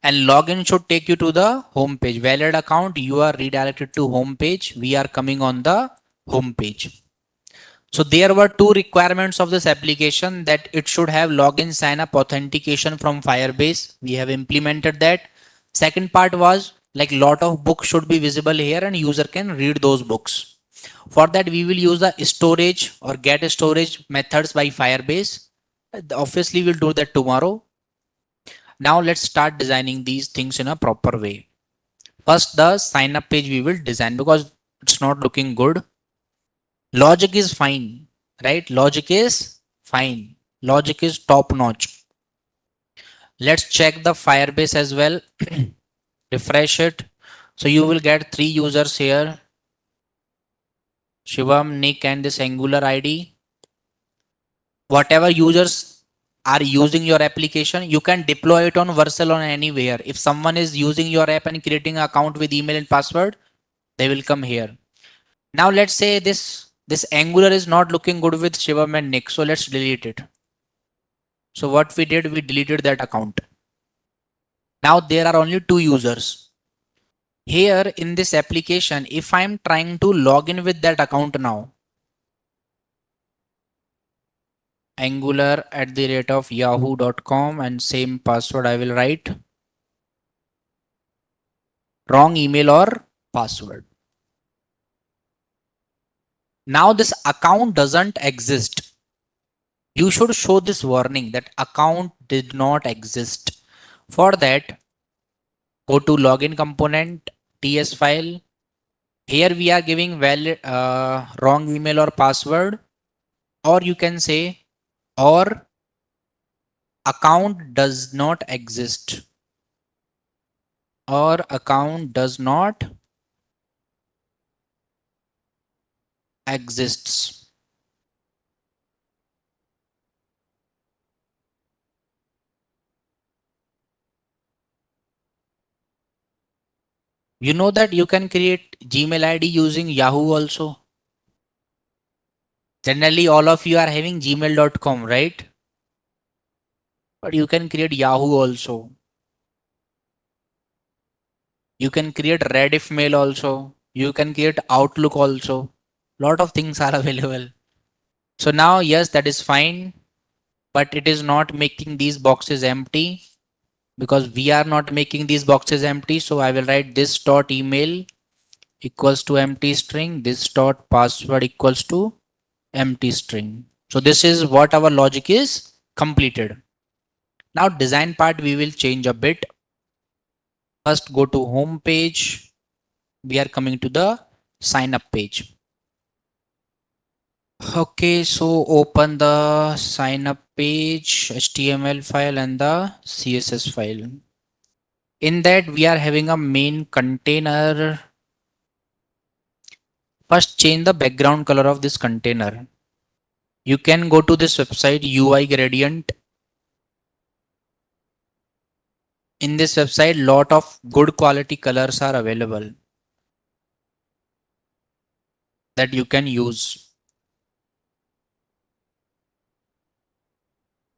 And login should take you to the home page. Valid account, you are redirected to home page. We are coming on the home page. So there were two requirements of this application, that it should have login sign up authentication from Firebase. We have implemented that. Second part was like lot of books should be visible here and user can read those books. For that we will use the storage or get storage methods by Firebase. Obviously we'll do that tomorrow. Now let's start designing these things in a proper way. First the sign up page we will design because it's not looking good. Logic is fine, right? Logic is fine. Logic is top notch. Let's check the Firebase as well. Refresh it. So you will get 3 users here. Shivam, Nick, and this Angular ID. Whatever users are using your application, you can deploy it on Vercel on anywhere. If someone is using your app and creating an account with email and password, they will come here. Now let's say this Angular is not looking good with Shivam and Nick. So let's delete it. So what we did, we deleted that account. Now there are only 2 users. Here in this application, if I'm trying to log in with that account now, angular at the rate of yahoo.com and same password I will write. Wrong email or password. Now this account doesn't exist. You should show this warning that account did not exist. For that, go to login component, TS file. Here we are giving valid wrong email or password, or you can say or account does not exist, or account does not exists. You know that you can create Gmail ID using Yahoo also. Generally, all of you are having gmail.com, right? But you can create Yahoo also. You can create Rediff mail also. You can create Outlook also. Lot of things are available. So now, yes, that is fine, but it is not making these boxes empty because we are not making these boxes empty. So I will write this dot email equals to empty string. This dot password equals to empty string. So this is what our logic is completed. Now design part we will change a bit. First go to home page. We are coming to the sign up page. Okay, so open the sign up page, HTML file and the CSS file. In that we are having a main container. First change the background color of this container. You can go to this website UI Gradient. In this website lot of good quality colors are available that you can use.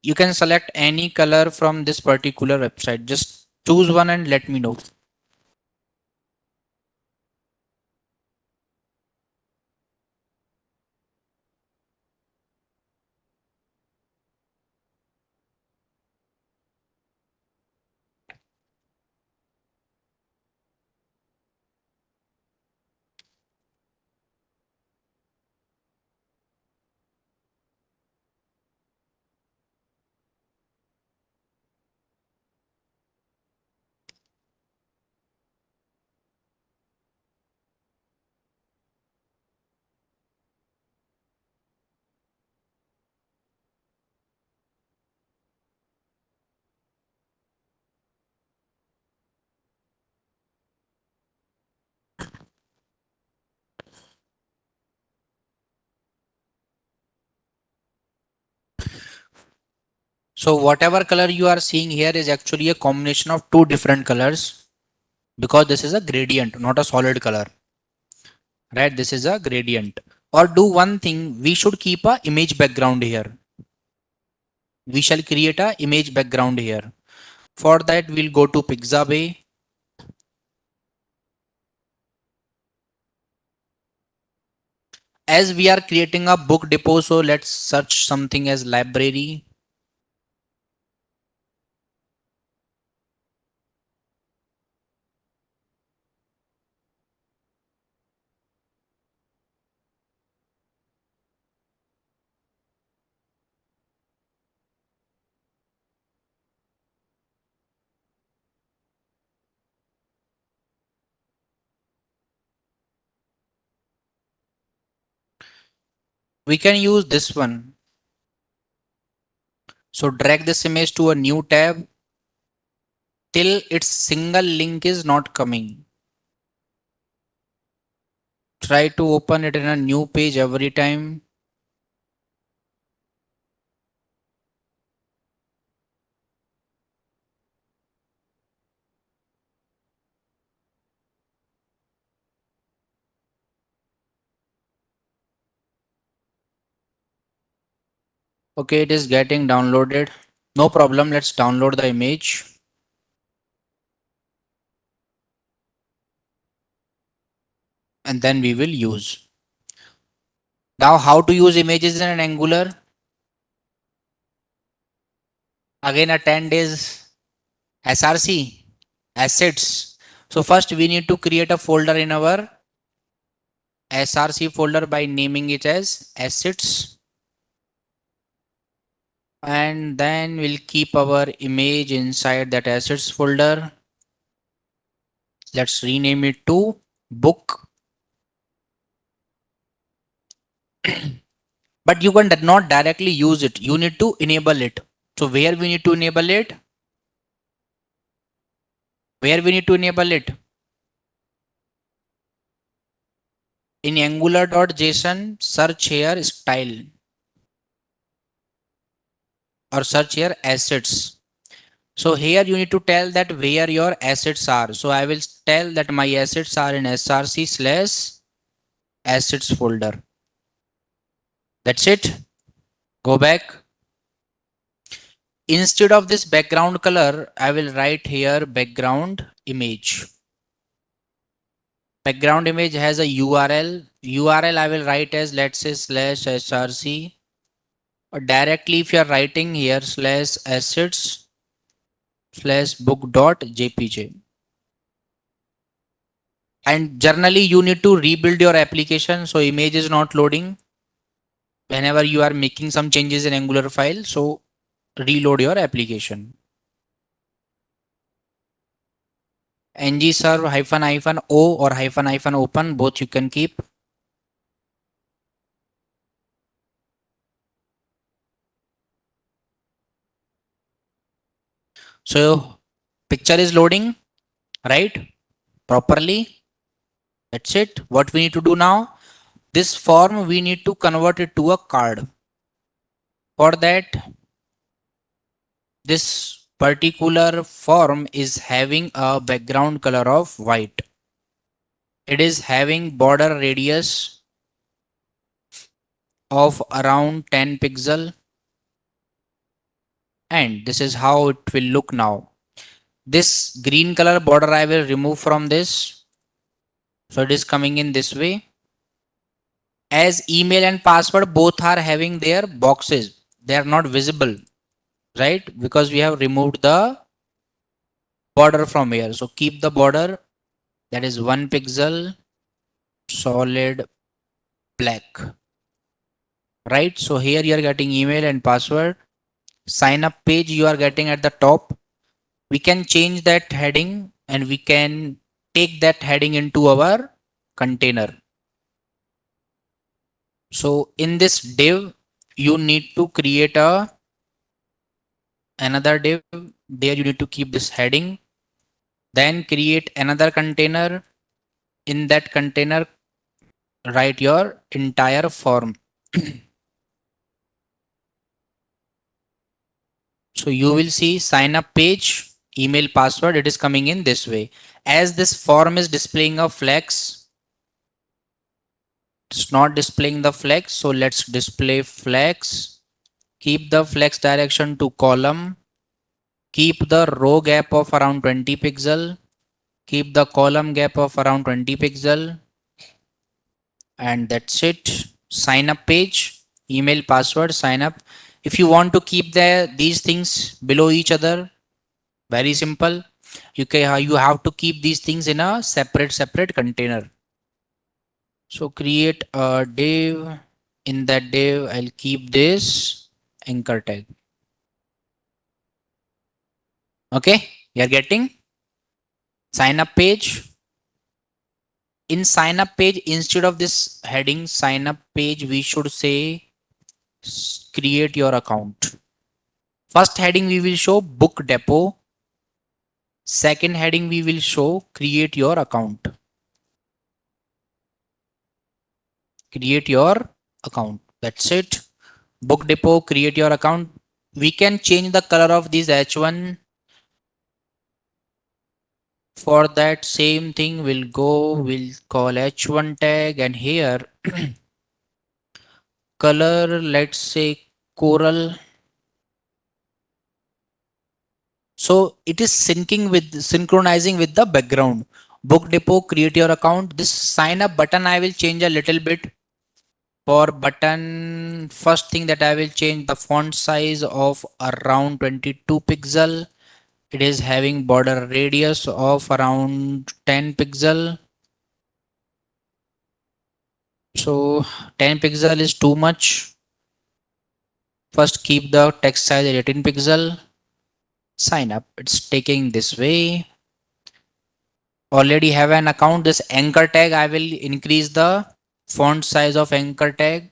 You can select any color from this particular website. Just choose one and let me know. So whatever color you are seeing here is actually a combination of two different colors because this is a gradient, not a solid color, right? This is a gradient. Or do one thing, we should keep a image background here. We shall create a image background here. For that, we'll go to Pixabay. As we are creating a book depot, so let's search something as library. We can use this one. So drag this image to a new tab till its single link is not coming. Try to open it in a new page every time. Okay, it is getting downloaded. No problem. Let's download the image and then we will use. Now, how to use images in an Angular? Again, a 10 days SRC assets. So first we need to create a folder in our src folder by naming it as assets, and then we'll keep our image inside that assets folder. Let's rename it to book. But you can not directly use it. You need to enable it. So where we need to enable it? Where we need to enable it? In angular.json, search here style or search here assets. So here you need to tell that where your assets are. So I will tell that my assets are in src/assets folder. That's it. Go back. Instead of this background color, I will write here background image. Background image has a URL. URL I will write as, let's say, /src, or directly if you are writing here /assets/book.jpg. And generally you need to rebuild your application, so image is not loading whenever you are making some changes in Angular file. So reload your application. ngserve -o or -open, both you can keep. So picture is loading, right? Properly. That's it. What we need to do now? This form we need to convert it to a card. For that, this particular form is having a background color of white. It is having border radius of around 10 pixel, and this is how it will look now. This green color border I will remove from this. So it is coming in this way. As email and password both are having their boxes, they are not visible, right? Because we have removed the border from here. So keep the border, that is 1 pixel, solid black, right? So here you are getting email and password. Sign up page you are getting at the top. We can change that heading and we can take that heading into our container. So in this div, you need to create another div. There you need to keep this heading. Then create another container. In that container, write your entire form. So you will see sign up page, email, password. It is coming in this way. As this form is displaying a flex, it's not displaying the flex. So let's display flex. Keep the flex direction to column. Keep the row gap of around 20 pixel. Keep the column gap of around 20 pixel. And that's it. Sign up page, email, password, sign up. If you want to keep these things below each other, very simple. You have to keep these things in a separate container. So create a div. In that div, I'll keep this anchor tag. Okay, you're getting sign up page. In sign up page, instead of this heading sign up page, we should say create your account. First heading we will show book depot. Second heading we will show create your account. Create your account. That's it. Book depot, create your account. We can change the color of this H1. For that same thing, we'll call H1 tag, and here color, let's say coral. So it is synchronizing with the background. Book depot, create your account. This sign up button I will change a little bit. For button, first thing that I will change the font size of around 22 pixel. It is having border radius of around 10 pixel. So 10 pixel is too much. First keep the text size at 18 pixel. Sign up. It's taking this way. Already have an account. This anchor tag, I will increase the font size of anchor tag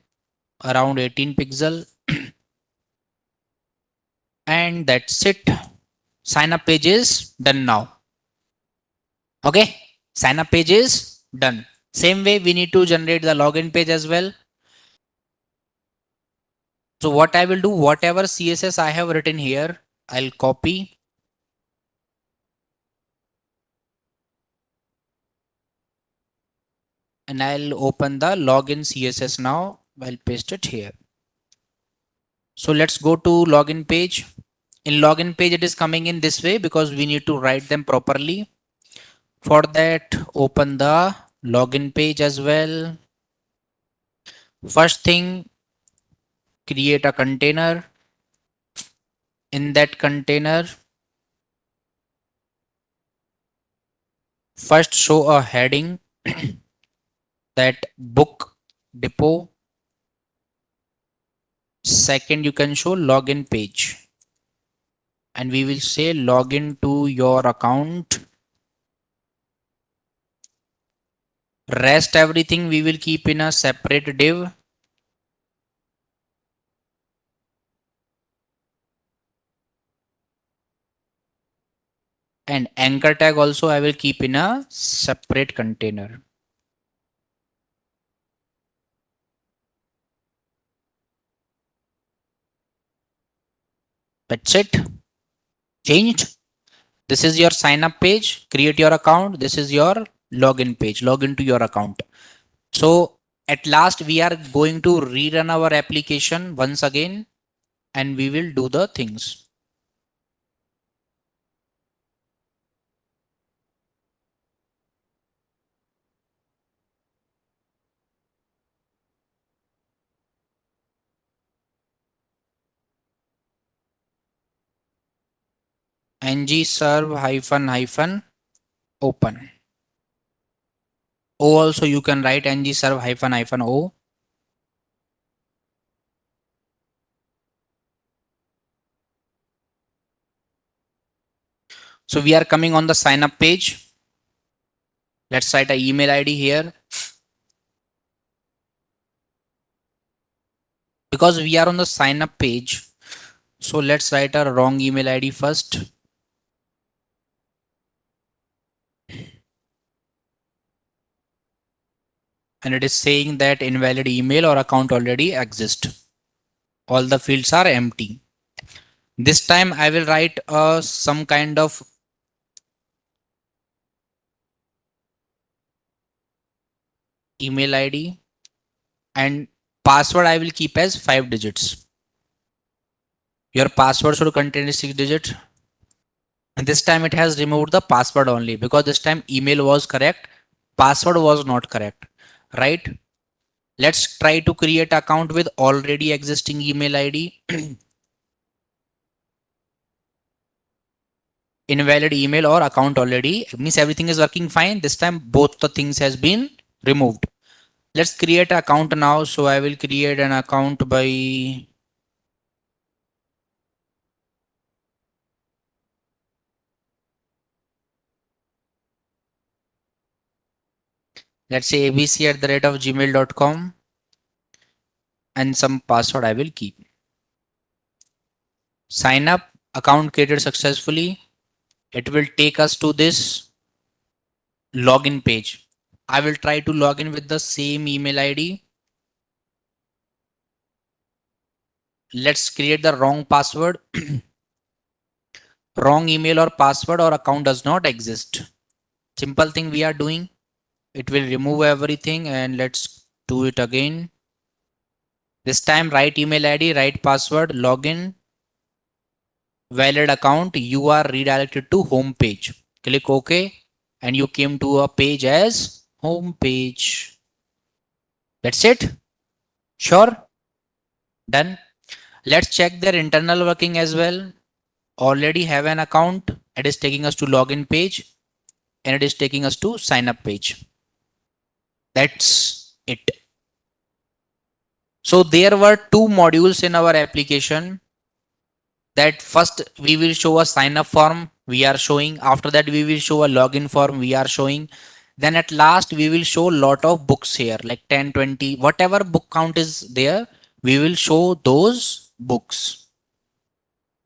around 18 pixel. And that's it. Sign up page is done now. Okay. Sign up page is done. Same way we need to generate the login page as well. So what I will do, whatever CSS I have written here, I'll copy and I'll open the login CSS now. I'll paste it here. So let's go to login page. In login page, it is coming in this way because we need to write them properly. For that, open the login page as well. First thing, create a container. In that container, first show a heading that book depot. Second, you can show login page and we will say login to your account. Rest everything we will keep in a separate div. And anchor tag also I will keep in a separate container. That's it. Changed. This is your sign up page. Create your account. This is your login page. Log into your account. So at last we are going to rerun our application once again and we will do the things. ng serve hyphen hyphen open. O also you can write ng serve hyphen hyphen o. So we are coming on the sign up page. Let's write an email ID here. Because we are on the sign up page. So let's write a wrong email ID first. And it is saying that invalid email or account already exists. All the fields are empty. This time I will write some kind of email ID and password I will keep as 5 digits. Your password should contain 6 digits. And this time it has removed the password only because this time email was correct. Password was not correct. Right? Let's try to create account with already existing email ID. Invalid email or account already. It means everything is working fine. This time both the things has been removed. Let's create an account now. So I will create an account by let's say abc@gmail.com and some password I will keep. Sign up, account created successfully. It will take us to this login page. I will try to log in with the same email ID. Let's create the wrong password. Wrong email or password or account does not exist. Simple thing we are doing. It will remove everything and let's do it again. This time right email ID, right password, login, valid account. You are redirected to home page. Click OK and you came to a page as home page. That's it. Sure. Done. Let's check their internal working as well. Already have an account. It is taking us to login page and it is taking us to sign up page. That's it. So there were two modules in our application. That first we will show a sign up form we are showing. After that we will show a login form we are showing. Then at last we will show lot of books here like 10, 20, whatever book count is there. We will show those books.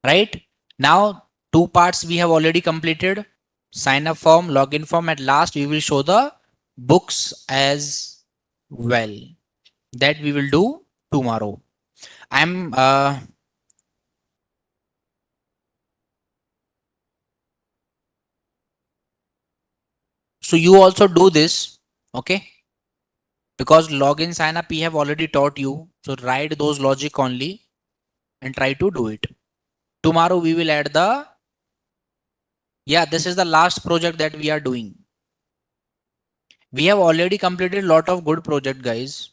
Right? Now two parts we have already completed. Sign up form, login form. At last we will show the books as well. That we will do tomorrow. I'm so you also do this, okay? Because login sign up we have already taught you. So write those logic only and try to do it. Tomorrow we will add the, yeah, this is the last project that we are doing. We have already completed lot of good project, guys.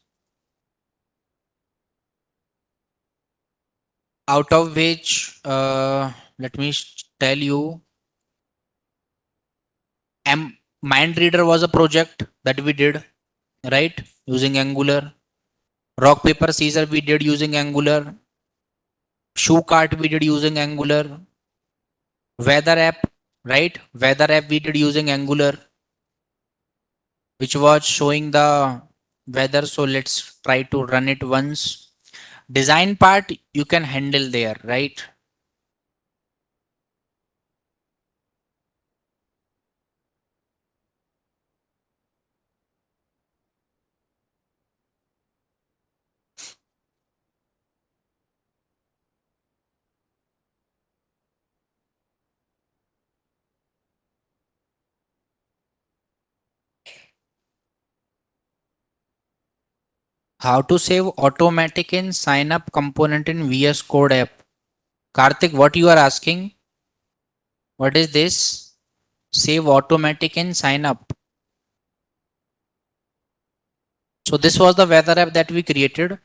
Out of which, let me tell you, Mind Reader was a project that we did, right? Using Angular. Rock, paper, scissors we did using Angular. Shoe cart we did using Angular. Weather app, right? Weather app we did using Angular, which was showing the weather. So let's try to run it once. Design part you can handle there, right? How to save automatic in sign up component in VS Code app? Karthik, what you are asking? What is this? Save automatic in sign up. So this was the weather app that we created.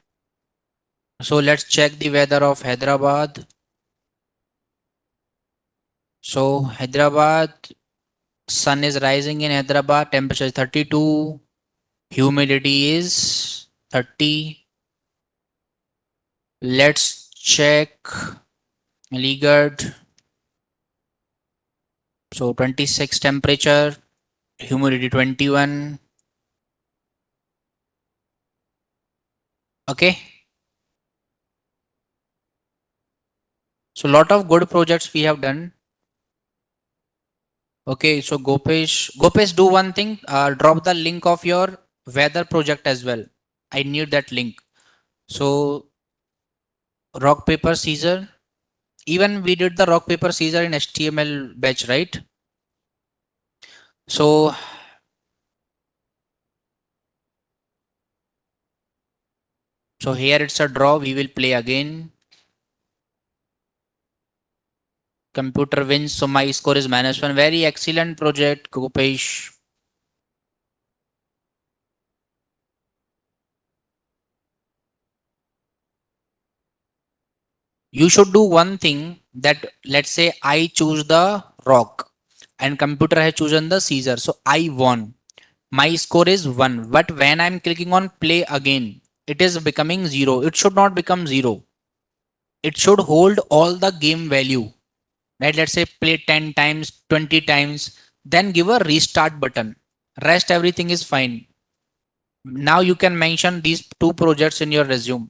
So let's check the weather of Hyderabad. So Hyderabad, sun is rising in Hyderabad, temperature is 32, humidity is 30. Let's check Aligarh. So 26 temperature, humidity 21. Okay. So lot of good projects we have done. Okay. So Gopesh, do one thing. Drop the link of your weather project as well. I need that link. So rock paper scissor. Even we did the rock paper scissor in HTML batch, right? So here it's a draw. We will play again. Computer wins. So my score is -1. Very excellent project, Gopesh. You should do one thing that, let's say I choose the rock and computer has chosen the Caesar. So I won. My score is 1. But when I'm clicking on play again, it is becoming 0. It should not become 0. It should hold all the game value. Right? Let's say play 10 times, 20 times, then give a restart button. Rest everything is fine. Now you can mention these two projects in your resume.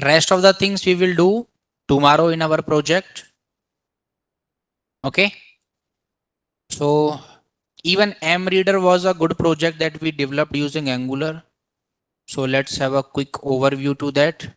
Rest of the things we will do tomorrow in our project. Okay. So even MReader was a good project that we developed using Angular. So let's have a quick overview to that.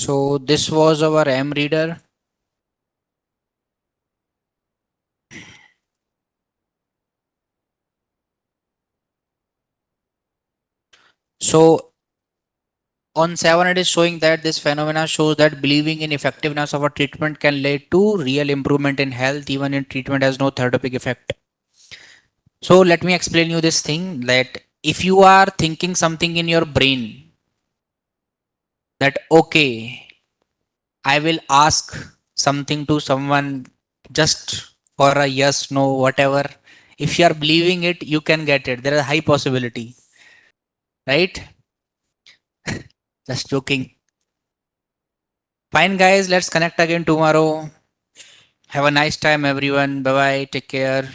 So this was our M reader. So on 7 it is showing that this phenomena shows that believing in effectiveness of a treatment can lead to real improvement in health even if treatment has no therapeutic effect. So let me explain you this thing that if you are thinking something in your brain that okay, I will ask something to someone just for a yes, no, whatever. If you are believing it, you can get it. There is a high possibility, right? Just joking. Fine, guys, let's connect again tomorrow. Have a nice time, everyone. Bye bye. Take care.